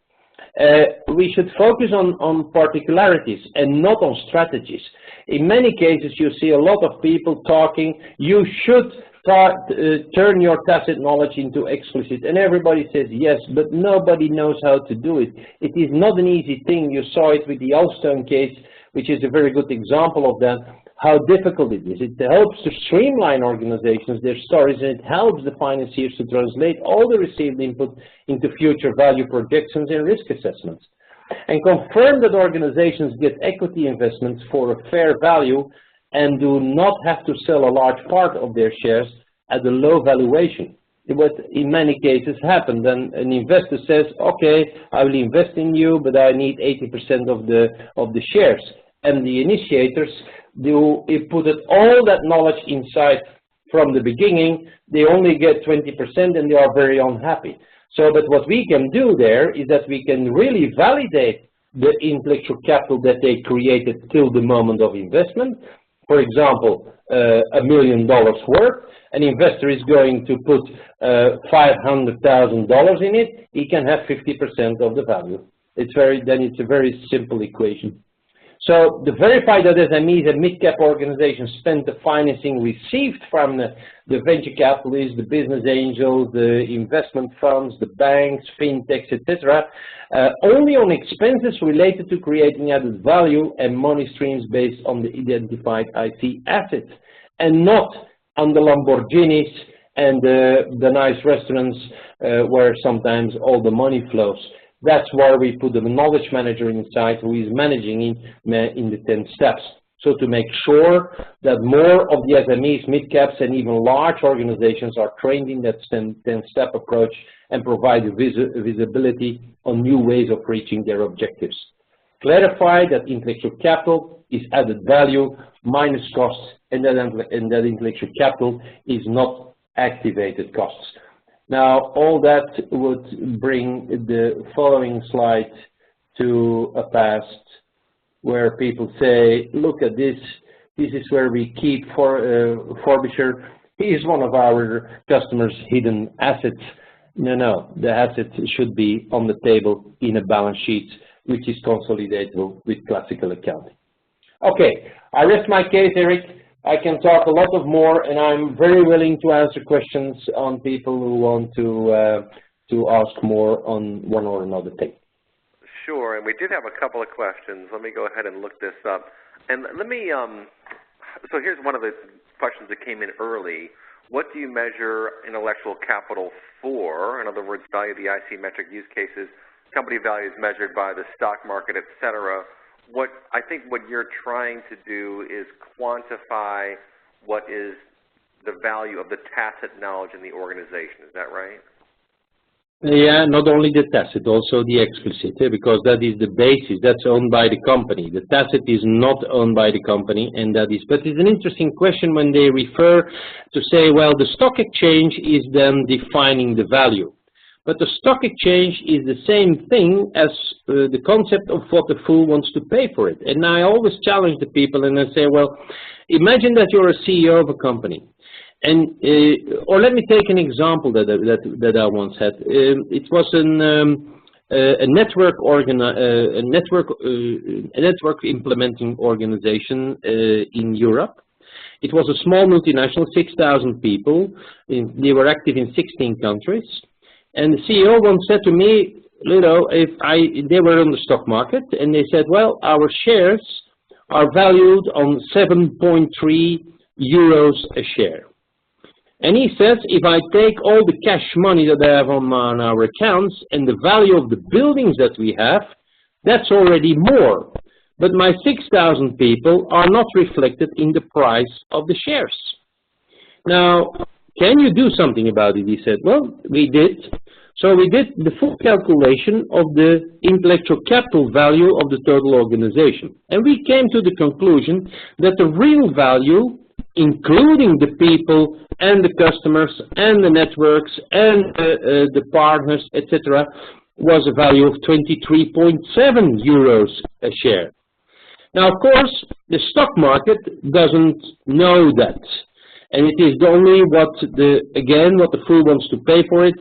We should focus on particularities and not on strategies. In many cases, you see a lot of people talking, you should turn your tacit knowledge into explicit, and everybody says yes, but nobody knows how to do it. It is not an easy thing. You saw it with the Alstom case, which is a very good example of that, how difficult it is. It helps to streamline organizations, their stories, and it helps the financiers to translate all the received input into future value projections and risk assessments, and confirm that organizations get equity investments for a fair value and do not have to sell a large part of their shares at a low valuation. What in many cases happens, then an investor says, okay, I will invest in you, but I need 80% of the shares. And the initiators, they put all that knowledge inside from the beginning. They only get 20% and they are very unhappy. So, but what we can do there is that we can really validate the intellectual capital that they created till the moment of investment. For example, $1 million worth, an investor is going to put $500,000 in it, he can have 50% of the value. Then it's a very simple equation. So to verify that SMEs and mid-cap organizations spend the financing received from the venture capitalists, the business angels, the investment funds, the banks, fintechs, etc., only on expenses related to creating added value and money streams based on the identified IT assets, and not on the Lamborghinis and the nice restaurants where sometimes all the money flows. That's where we put the knowledge manager inside, who is managing in the 10 steps. So to make sure that more of the SMEs, mid-caps, and even large organizations are trained in that 10-step approach and provide visibility on new ways of reaching their objectives. Clarify that intellectual capital is added value minus costs, and that intellectual capital is not activated costs. Now, all that would bring the following slide to a past where people say, look at this, this is where we keep Frobisher. He is one of our customers' hidden assets. No, the asset should be on the table in a balance sheet, which is consolidatable with classical accounting. Okay, I rest my case, Eric. I can talk a lot of more, and I'm very willing to answer questions on people who want to ask more on one or another thing. Sure, and we did have a couple of questions. Let me go ahead and look this up. And let me, so here's one of the questions that came in early. What do you measure intellectual capital for? In other words, value of the IC metric use cases, company value is measured by the stock market, et cetera. I think what you're trying to do is quantify what is the value of the tacit knowledge in the organization. Is that right? Yeah, not only the tacit, also the explicit, because that is the basis. That's owned by the company. The tacit is not owned by the company, and that is. But it's an interesting question when they refer to say, well, the stock exchange is then defining the value. But the stock exchange is the same thing as the concept of what the fool wants to pay for it. And I always challenge the people and I say, well, imagine that you're a CEO of a company. And, or let me take an example that I once had. It was a network implementing organization in Europe. It was a small multinational, 6,000 people. They were active in 16 countries. And the CEO once said to me, you know, they were on the stock market, and they said, well, our shares are valued on 7.3 euros a share. And he says, if I take all the cash money that I have on our accounts and the value of the buildings that we have, that's already more. But my 6,000 people are not reflected in the price of the shares. Now, can you do something about it? He said, well, we did. So we did the full calculation of the intellectual capital value of the total organization. And we came to the conclusion that the real value, including the people and the customers and the networks and the partners, etc., was a value of 23.7 euros a share. Now, of course, the stock market doesn't know that. And it is only what the fool wants to pay for it.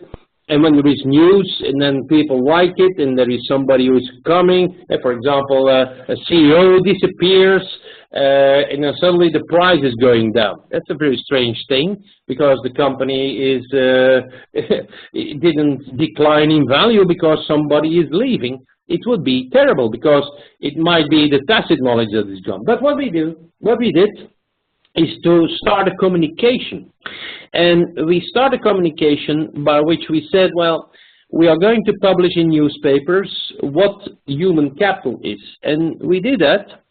And when there is news and then people like it and there is somebody who is coming, for example, a CEO disappears and then suddenly the price is going down. That's a very strange thing because the company it didn't decline in value because somebody is leaving. It would be terrible because it might be the tacit knowledge that is gone. But what we did is to start a communication. And we started a communication by which we said, well, we are going to publish in newspapers what human capital is. And we did that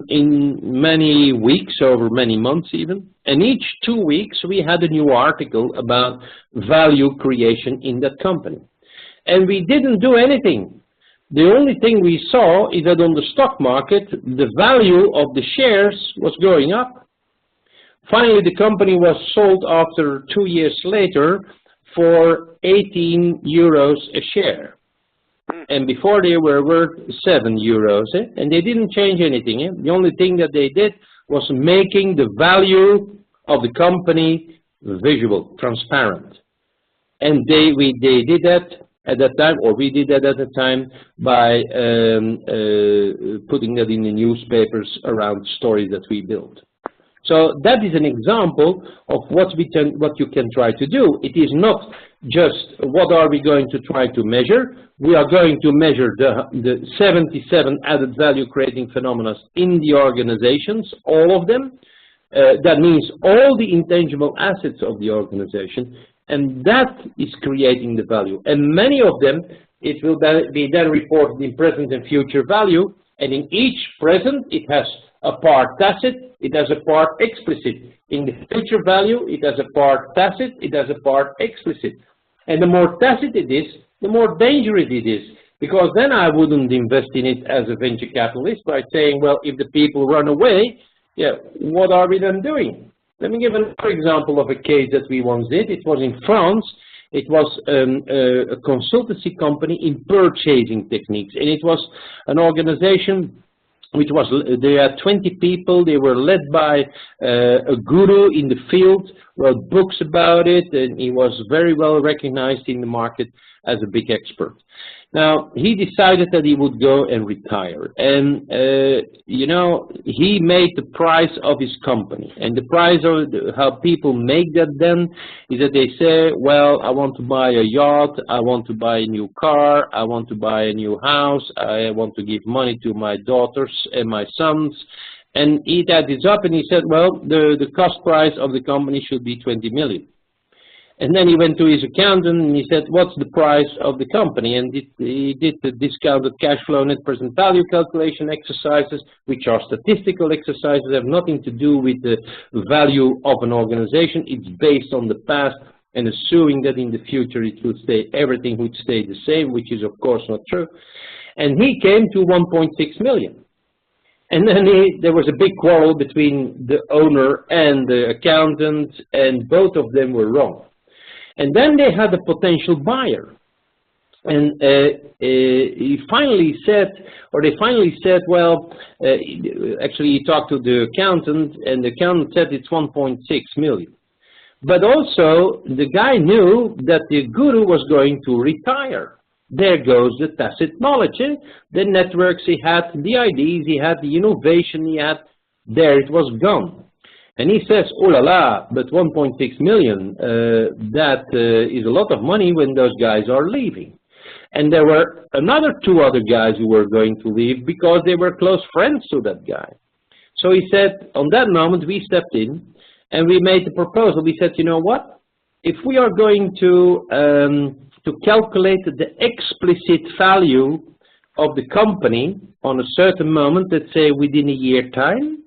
in many weeks, over many months even. And each 2 weeks we had a new article about value creation in that company. And we didn't do anything. The only thing we saw is that on the stock market, the value of the shares was going up. Finally, the company was sold after 2 years later for 18 euros a share. And before they were worth 7 euros. And they didn't change anything. The only thing that they did was making the value of the company visible, transparent. And they did that at that time, or we did that at the time, by putting that in the newspapers around stories that we built. So that is an example of what you can try to do. It is not just what are we going to try to measure. We are going to measure the 77 added value creating phenomena in the organizations, all of them. That means all the intangible assets of the organization. And that is creating the value. And many of them it will be then reported in present and future value, and in each present it has a part tacit, it has a part explicit. In the future value it has a part tacit, it has a part explicit. And the more tacit it is, the more dangerous it is, because then I wouldn't invest in it as a venture capitalist by saying, well, if the people run away, yeah, what are we then doing? Let me give another example of a case that we once did. It was in France. It was a consultancy company in purchasing techniques, and it was an organization which was, they had 20 people. They were led by a guru in the field, wrote books about it, and he was very well recognized in the market as a big expert. Now, he decided that he would go and retire. And, you know, he made the price of his company. And the price of how people make that then is that they say, well, I want to buy a yacht, I want to buy a new car, I want to buy a new house, I want to give money to my daughters and my sons. And he added this up and he said, well, the cost price of the company should be 20 million. And then he went to his accountant and he said, what's the price of the company? And he did the discounted cash flow net present value calculation exercises, which are statistical exercises, have nothing to do with the value of an organization. It's based on the past and assuming that in the future it would stay, everything would stay the same, which is of course not true. And he came to 1.6 million. And then there was a big quarrel between the owner and the accountant, and both of them were wrong. And then they had a potential buyer. And he finally said, or they finally said, well, actually he talked to the accountant, and the accountant said it's 1.6 million. But also, the guy knew that the guru was going to retire. There goes the tacit knowledge. Eh? The networks he had, the ideas he had, the innovation he had, there it was gone. And he says, oh la la, but 1.6 million, that is a lot of money when those guys are leaving. And there were another two other guys who were going to leave because they were close friends to that guy. So he said, on that moment we stepped in and we made the proposal. We said, you know what, if we are going to calculate the explicit value of the company on a certain moment, let's say within a year time,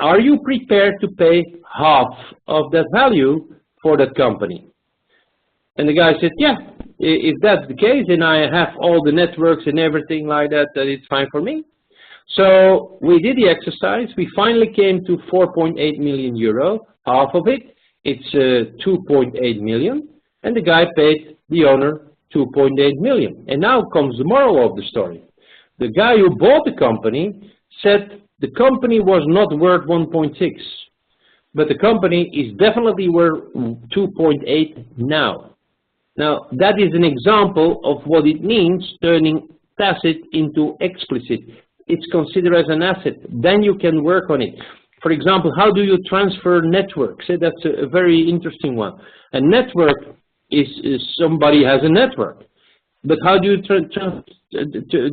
are you prepared to pay half of that value for that company? And the guy said, yeah, if that's the case, and I have all the networks and everything like that, then it's fine for me. So we did the exercise. We finally came to 4.8 million euro, half of it. It's 2.8 million. And the guy paid the owner 2.8 million. And now comes the moral of the story. The guy who bought the company said, the company was not worth 1.6, but the company is definitely worth 2.8 now. Now, that is an example of what it means turning tacit into explicit. It's considered as an asset. Then you can work on it. For example, how do you transfer networks? That's a very interesting one. A network is somebody has a network. But how do you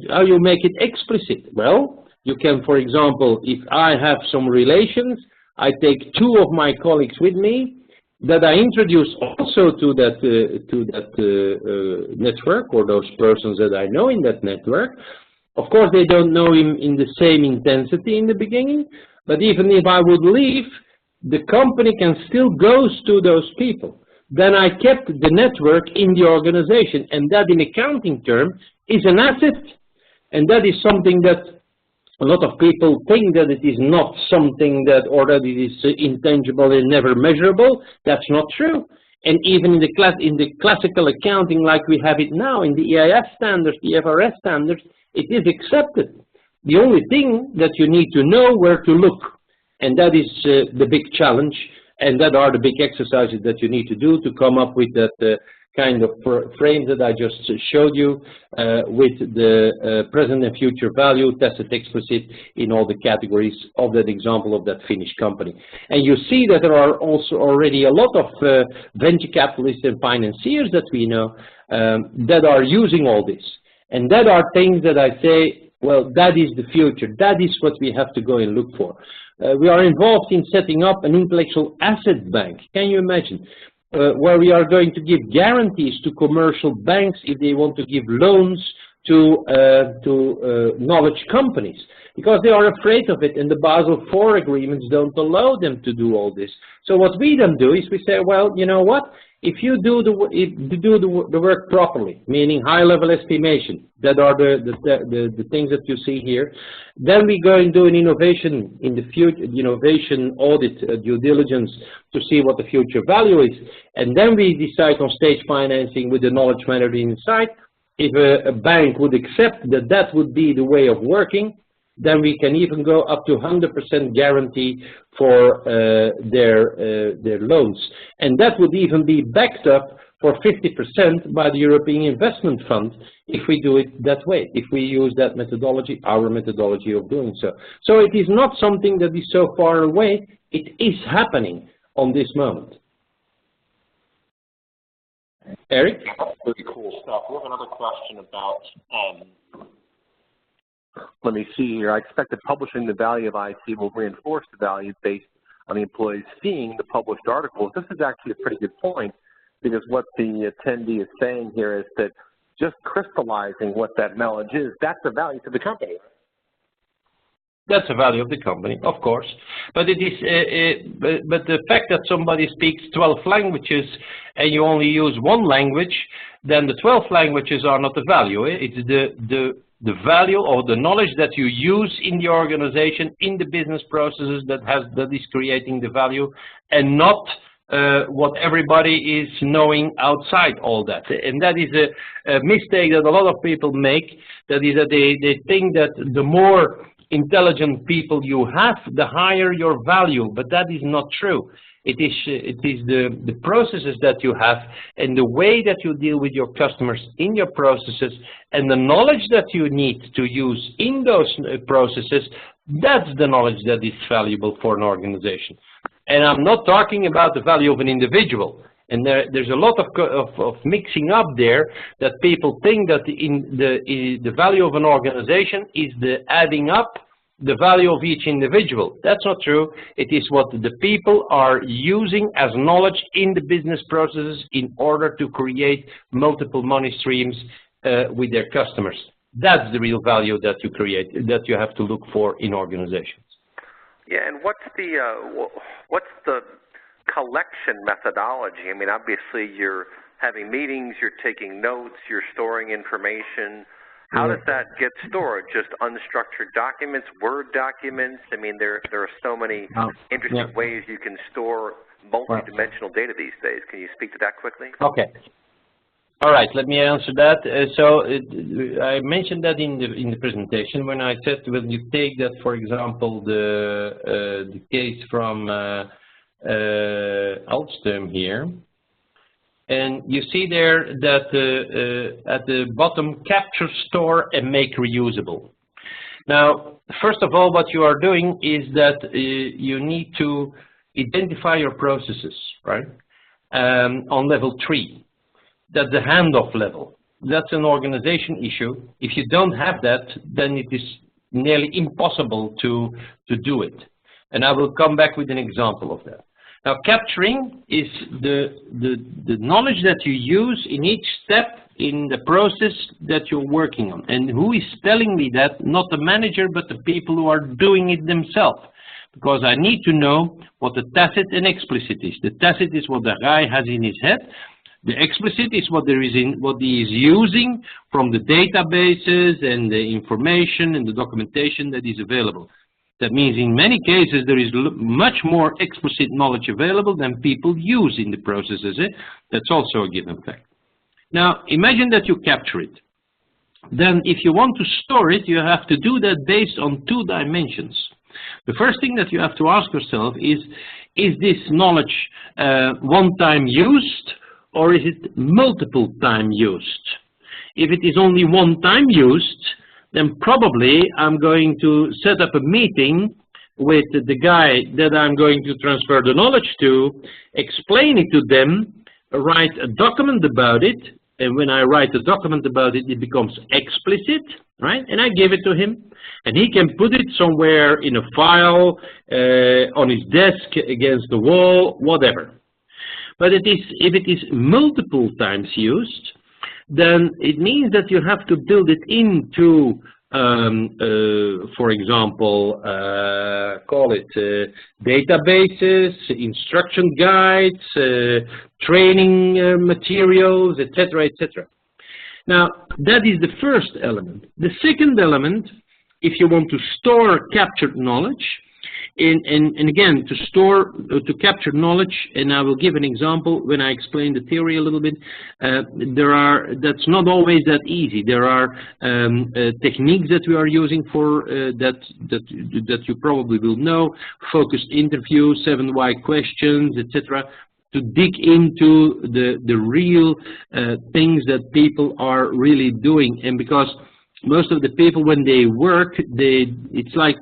how you make it explicit? Well, you can, for example, if I have some relations, I take two of my colleagues with me that I introduce also to that network, or those persons that I know in that network. Of course, they don't know him in the same intensity in the beginning, but even if I would leave, the company can still go to those people. Then I kept the network in the organization, and that in accounting term is an asset, and that is something that a lot of people think that it is not something that, or that it is intangible and never measurable. That's not true. And even in the classical accounting like we have it now, in the EIS standards, the FRS standards, it is accepted. The only thing that you need to know where to look, and that is the big challenge, and that are the big exercises that you need to do to come up with that kind of frame that I just showed you with the present and future value, tacit, explicit in all the categories of that example of that Finnish company. And you see that there are also already a lot of venture capitalists and financiers that we know that are using all this. And that are things that I say, well, that is the future. That is what we have to go and look for. We are involved in setting up an intellectual asset bank. Can you imagine? where we are going to give guarantees to commercial banks if they want to give loans to knowledge companies, because they are afraid of it, and the Basel IV agreements don't allow them to do all this. So what we then do is we say, well, you know what? If you do the work properly, meaning high-level estimation, that are the things that you see here, then we go and do an innovation in the future, innovation audit, due diligence, to see what the future value is, and then we decide on stage financing with the knowledge manager inside. If a bank would accept that that would be the way of working, then we can even go up to 100% guarantee for their loans. And that would even be backed up for 50% by the European Investment Fund if we do it that way, if we use that methodology, our methodology of doing so. So it is not something that is so far away, it is happening on this moment. Eric? Really cool stuff. We have another question about, let me see here. I expect that publishing the value of IC will reinforce the value based on the employees seeing the published articles. This is actually a pretty good point, because what the attendee is saying here is that just crystallizing what that knowledge is, that's the value to the company. That's the value of the company, of course. But it is, but the fact that somebody speaks 12 languages and you only use one language, then the 12 languages are not the value. It's the value or the knowledge that you use in the organization, in the business processes that is creating the value, and not what everybody is knowing outside all that. And that is a mistake that a lot of people make. That is that they think that the more intelligent people you have, the higher your value, but that is not true. It is the processes that you have and the way that you deal with your customers in your processes and the knowledge that you need to use in those processes. That's the knowledge that is valuable for an organization. And I'm not talking about the value of an individual. And there's a lot of mixing up there, that people think that the value of an organization is the adding up the value of each individual. That's not true. It is what the people are using as knowledge in the business processes in order to create multiple money streams with their customers. That's the real value that you create, that you have to look for in organizations. Yeah, and what's the collection methodology? I mean, obviously you're having meetings, you're taking notes, you're storing information. How does that get stored? Just unstructured documents, Word documents? I mean, there are so many interesting ways you can store multi-dimensional data these days. Can you speak to that quickly? Okay. All right, let me answer that. I mentioned that in the presentation when I said when you take that, for example, the case from Alstom here, and you see there that at the bottom, capture, store, and make reusable. Now, first of all, what you are doing is that you need to identify your processes, right, on level 3. That's the handoff level. That's an organization issue. If you don't have that, then it is nearly impossible to do it. And I will come back with an example of that. Now, capturing is the knowledge that you use in each step in the process that you're working on. And who is telling me that? Not the manager, but the people who are doing it themselves. Because I need to know what the tacit and explicit is. The tacit is what the guy has in his head. The explicit is what he is using from the databases and the information and the documentation that is available. That means in many cases there is much more explicit knowledge available than people use in the processes. That's also a given fact. Now imagine that you capture it. Then if you want to store it, you have to do that based on 2 dimensions. The first thing that you have to ask yourself is this knowledge one time used, or is it multiple time used? If it is only one time used, then probably I'm going to set up a meeting with the guy that I'm going to transfer the knowledge to, explain it to them, write a document about it, and when I write a document about it, it becomes explicit, right? And I give it to him, and he can put it somewhere in a file, on his desk, against the wall, whatever. But if it is multiple times used, then it means that you have to build it into, for example, call it databases, instruction guides, training materials, etc., etc. Now, that is the first element. The second element, if you want to store captured knowledge, and again, to capture knowledge, and I will give an example when I explain the theory a little bit, that's not always that easy. There are techniques that we are using for that you probably will know, focused interviews, 7 why questions, etc., to dig into the real things that people are really doing. And because most of the people, when they work, it's like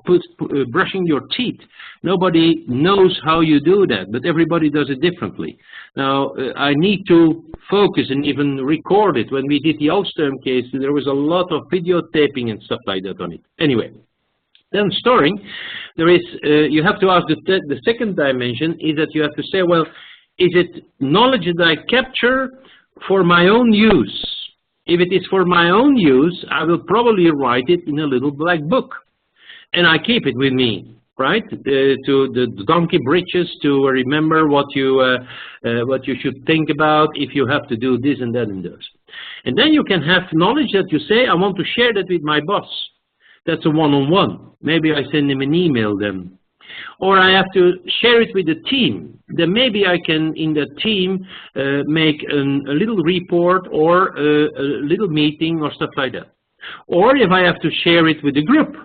brushing your teeth. Nobody knows how you do that, but everybody does it differently. Now, I need to focus and even record it. When we did the Alstom case, there was a lot of videotaping and stuff like that on it. Anyway, then storing, you have to ask the second dimension is that you have to say, well, is it knowledge that I capture for my own use? If it is for my own use, I will probably write it in a little black book, and I keep it with me, right? To the donkey britches, to remember what you should think about if you have to do this and that and those. And then you can have knowledge that you say, I want to share that with my boss. That's a one-on-one. Maybe I send him an email then. Or I have to share it with the team. Then maybe I can, in the team, make a little report or a little meeting or stuff like that. Or if I have to share it with the group,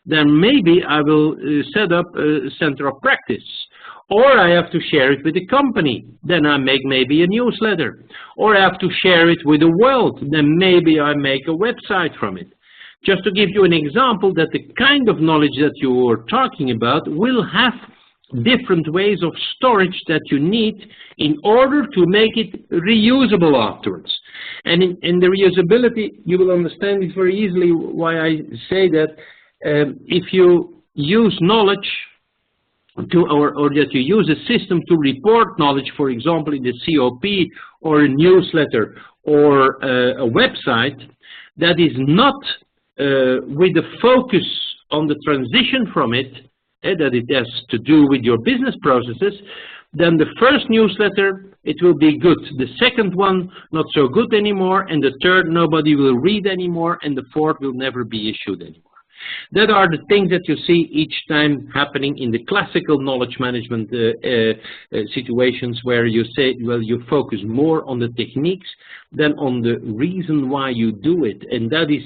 then maybe I will set up a center of practice. Or I have to share it with the company. Then I make maybe a newsletter. Or I have to share it with the world. Then maybe I make a website from it. Just to give you an example that the kind of knowledge that you are talking about will have different ways of storage that you need in order to make it reusable afterwards. And in the reusability, you will understand it very easily why I say that if you use knowledge or that you use a system to report knowledge, for example, in the COP or a newsletter or a website, that is not with the focus on the transition from it, that it has to do with your business processes, then the first newsletter, it will be good. The second one, not so good anymore, and the third, nobody will read anymore, and the fourth will never be issued anymore. That are the things that you see each time happening in the classical knowledge management situations where you say, well, you focus more on the techniques than on the reason why you do it. And that is,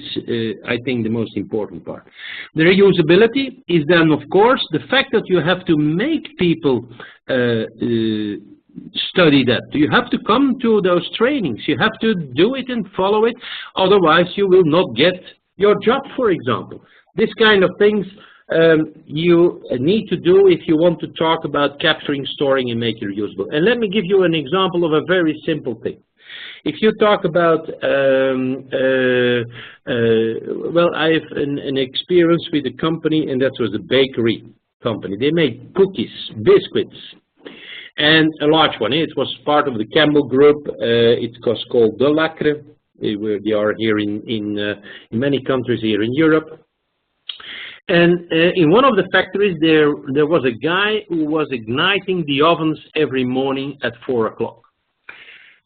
I think, the most important part. The reusability is then, of course, the fact that you have to make people study that. You have to come to those trainings. You have to do it and follow it. Otherwise, you will not get your job, for example. This kind of things you need to do if you want to talk about capturing, storing, and making it reusable. And let me give you an example of a very simple thing. If you talk about, well, I have an experience with a company, and that was a bakery company. They made cookies, biscuits, and a large one. It was part of the Campbell Group. It was called De Lacre. They are here in many countries here in Europe. And in one of the factories, there was a guy who was igniting the ovens every morning at 4 o'clock.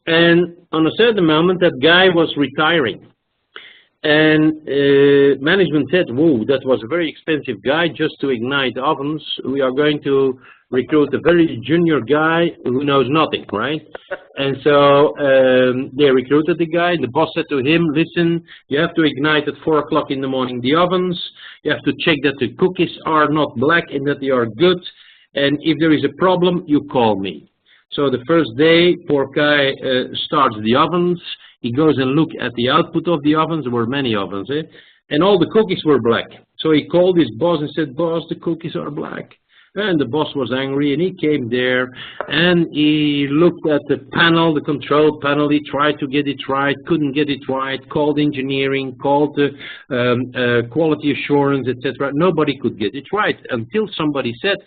And on a certain moment, that guy was retiring. And management said, whoa, that was a very expensive guy just to ignite ovens. We are going to recruit a very junior guy who knows nothing, right? And so they recruited the guy. The boss said to him, listen, you have to ignite at 4 o'clock in the morning the ovens. You have to check that the cookies are not black and that they are good. And if there is a problem, you call me. So the first day, poor guy starts the ovens. He goes and looks at the output of the ovens. There were many ovens, and all the cookies were black. So he called his boss and said, boss, the cookies are black. And the boss was angry, and he came there, and he looked at the panel, the control panel. He tried to get it right, couldn't get it right, called engineering, called the quality assurance, etc. Nobody could get it right until somebody said,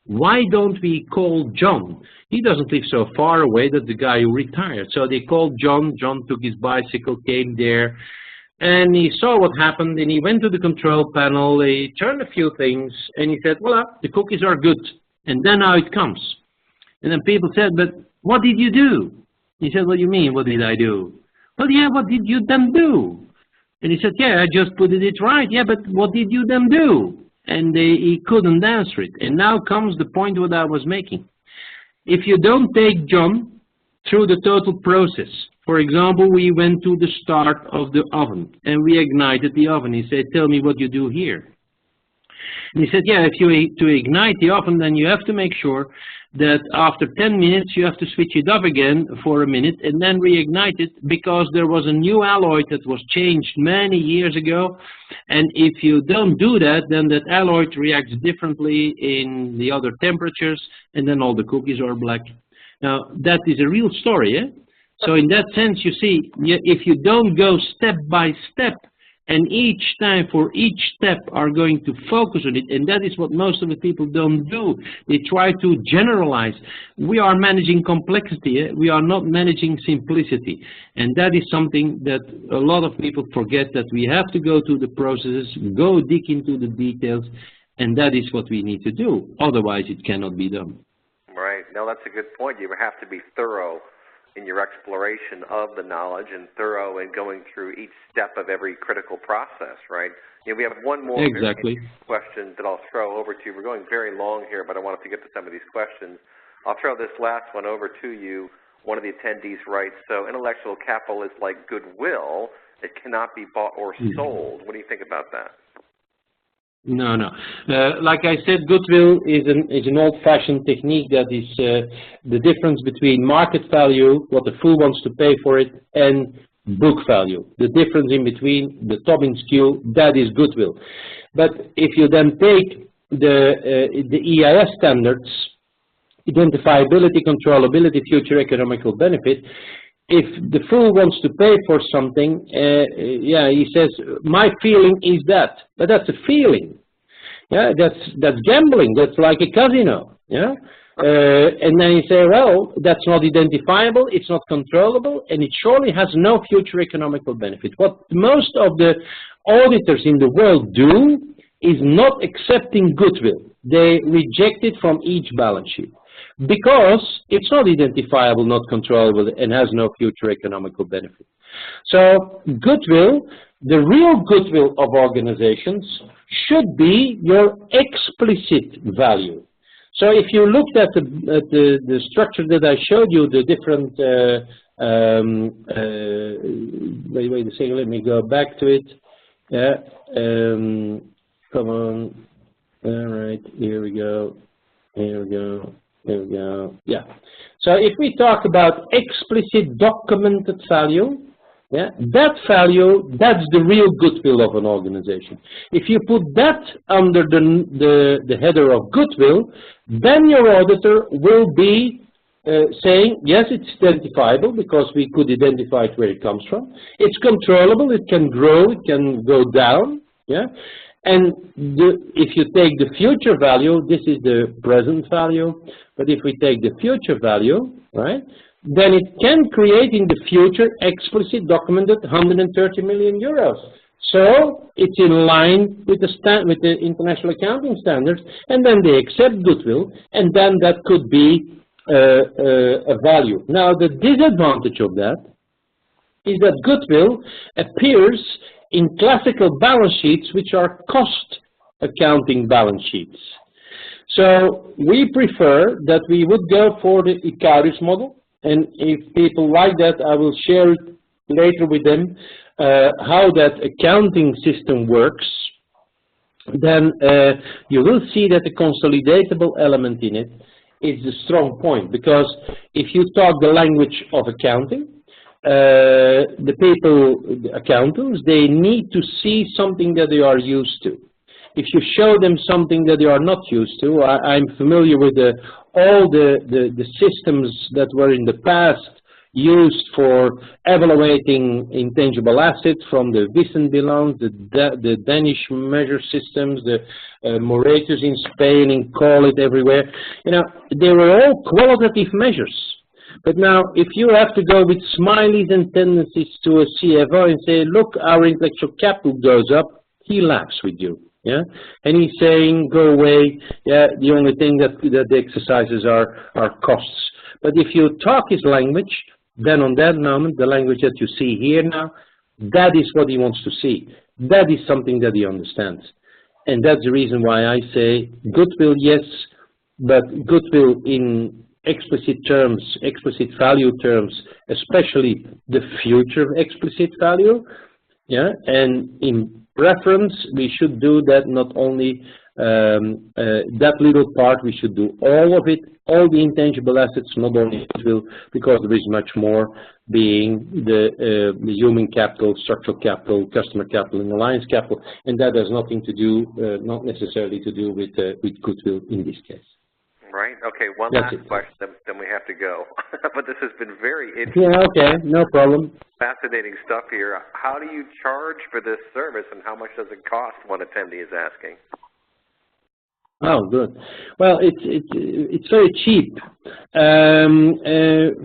why don't we call John? He doesn't live so far away, that's the guy who retired. So they called John. John took his bicycle, came there, and he saw what happened, and he went to the control panel, he turned a few things, and he said, voila, the cookies are good. And then how it comes. And then people said, but what did you do? He said, what do you mean, what did I do? Well, yeah, what did you then do? And he said, yeah, I just put it right. Yeah, but what did you then do? And he couldn't answer it. And now comes the point what I was making. If you don't take John through the total process, for example, we went to the start of the oven and we ignited the oven. He said, tell me what you do here. And he said, yeah, to ignite the oven, then you have to make sure that after 10 minutes you have to switch it off again for a minute and then reignite it, because there was a new alloy that was changed many years ago, and if you don't do that, then that alloy reacts differently in the other temperatures, and then all the cookies are black. Now, that is a real story, eh? So in that sense, you see, if you don't go step by step, and each time for each step are going to focus on it, and that is what most of the people don't do. They try to generalize. We are managing complexity, eh? We are not managing simplicity. And that is something that a lot of people forget, that we have to go through the processes, go dig into the details, and that is what we need to do. Otherwise, it cannot be done. Right. No, that's a good point. You have to be thorough in your exploration of the knowledge and thorough in going through each step of every critical process, right? You know, we have one more question that I'll throw over to you. We're going very long here, but I wanted to get to some of these questions. I'll throw this last one over to you. One of the attendees writes, so intellectual capital is like goodwill. It cannot be bought or sold. What do you think about that? No, no. Like I said, goodwill is an old-fashioned technique that is the difference between market value, what the fool wants to pay for it, and book value. The difference in between, the Tobin skew, that is goodwill. But if you then take the EIS standards, identifiability, controllability, future economical benefit, if the fool wants to pay for something, yeah, he says, my feeling is that. But that's a feeling. Yeah, that's gambling. That's like a casino. Yeah, and then you say, well, that's not identifiable, it's not controllable, and it surely has no future economical benefit. What most of the auditors in the world do is not accepting goodwill. They reject it from each balance sheet, because it's not identifiable, not controllable, and has no future economical benefit. So goodwill, the real goodwill of organizations, should be your explicit value. So if you looked at the structure that I showed you, the different, wait a second, let me go back to it. Yeah, come on, all right, here we go, here we go. There we go. Yeah. So if we talk about explicit documented value, yeah, that value, that's the real goodwill of an organization. If you put that under the header of goodwill, then your auditor will be saying, yes, it's identifiable because we could identify it where it comes from. It's controllable, it can grow, it can go down. Yeah. And if you take the future value, this is the present value, but if we take the future value, right, then it can create in the future explicit documented 130 million euros. So it's in line with the international accounting standards, and then they accept goodwill, and then that could be a value. Now the disadvantage of that is that goodwill appears in classical balance sheets, which are cost accounting balance sheets. So we prefer that we would go for the Icarus model, and if people like that, I will share it later with them, how that accounting system works. Then you will see that the consolidatable element in it is the strong point, because if you talk the language of accounting, the people, the accountants, they need to see something that they are used to. If you show them something that they are not used to, I'm familiar with all the systems that were in the past used for evaluating intangible assets from the Wissenbilanz, the Danish measure systems, the Moratus in Spain, and call it everywhere. You know, they were all qualitative measures. But now, if you have to go with smileys and tendencies to a CFO and say, look, our intellectual capital goes up, he laughs with you. Yeah, and he's saying, go away. Yeah, the only thing that the exercises are costs. But if you talk his language, then on that moment, the language that you see here now, that is what he wants to see. That is something that he understands. And that's the reason why I say goodwill, yes, but goodwill in explicit terms, explicit value terms, especially the future explicit value. Yeah, and in preference, we should do that not only that little part, we should do all of it, all the intangible assets, not only goodwill, because there is much more, being the human capital, structural capital, customer capital, and alliance capital, and that has nothing to do, not necessarily to do with goodwill in this case. Right. Okay. One last question, then we have to go. But this has been very interesting. Yeah. Okay. No problem. Fascinating stuff here. How do you charge for this service, and how much does it cost? One attendee is asking. Oh, good. Well, it's very cheap.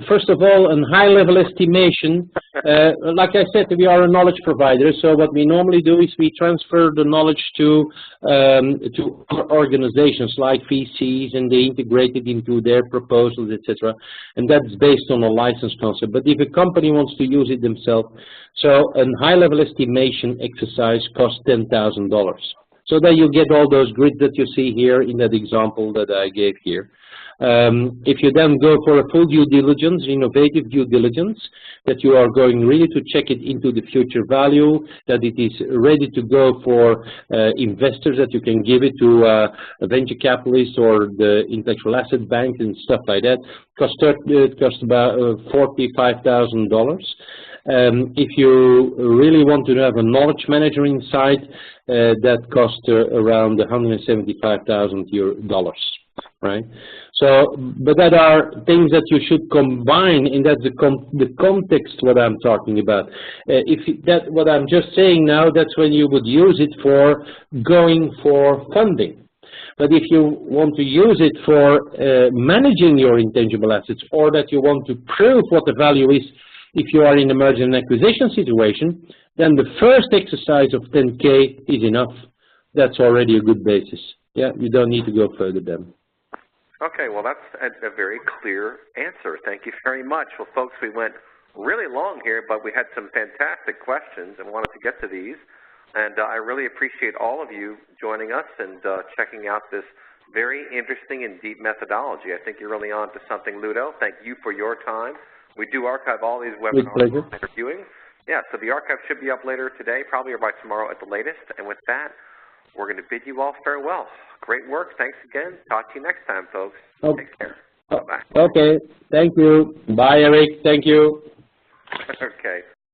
First of all, a high-level estimation. Like I said, we are a knowledge provider. So what we normally do is we transfer the knowledge to organizations like VCs, and they integrate it into their proposals, etc. And that's based on a license concept. But if a company wants to use it themselves, so a high-level estimation exercise costs $10,000. So that you get all those grids that you see here in that example that I gave here. If you then go for a full due diligence, innovative due diligence, that you are going really to check it into the future value, that it is ready to go for investors, that you can give it to a venture capitalist or the intellectual asset bank and stuff like that, it costs about $45,000. If you really want to have a knowledge manager inside, that costs around $175,000, right? So, but that are things that you should combine, and that's the context what I'm talking about. What I'm just saying now, that's when you would use it for going for funding. But if you want to use it for managing your intangible assets, or that you want to prove what the value is, if you are in a merger and acquisition situation, then the first exercise of 10K is enough. That's already a good basis. Yeah, you don't need to go further then. Okay, well, that's a very clear answer. Thank you very much. Well, folks, we went really long here, but we had some fantastic questions and wanted to get to these. And I really appreciate all of you joining us and checking out this very interesting and deep methodology. I think you're really on to something, Ludo. Thank you for your time. We do archive all these webinars after viewing. Yeah, so the archive should be up later today, probably, or by tomorrow at the latest. And with that, we're going to bid you all farewell. Great work. Thanks again. Talk to you next time, folks. Okay. Take care. Bye-bye. Okay. Thank you. Bye, Eric. Thank you. Okay.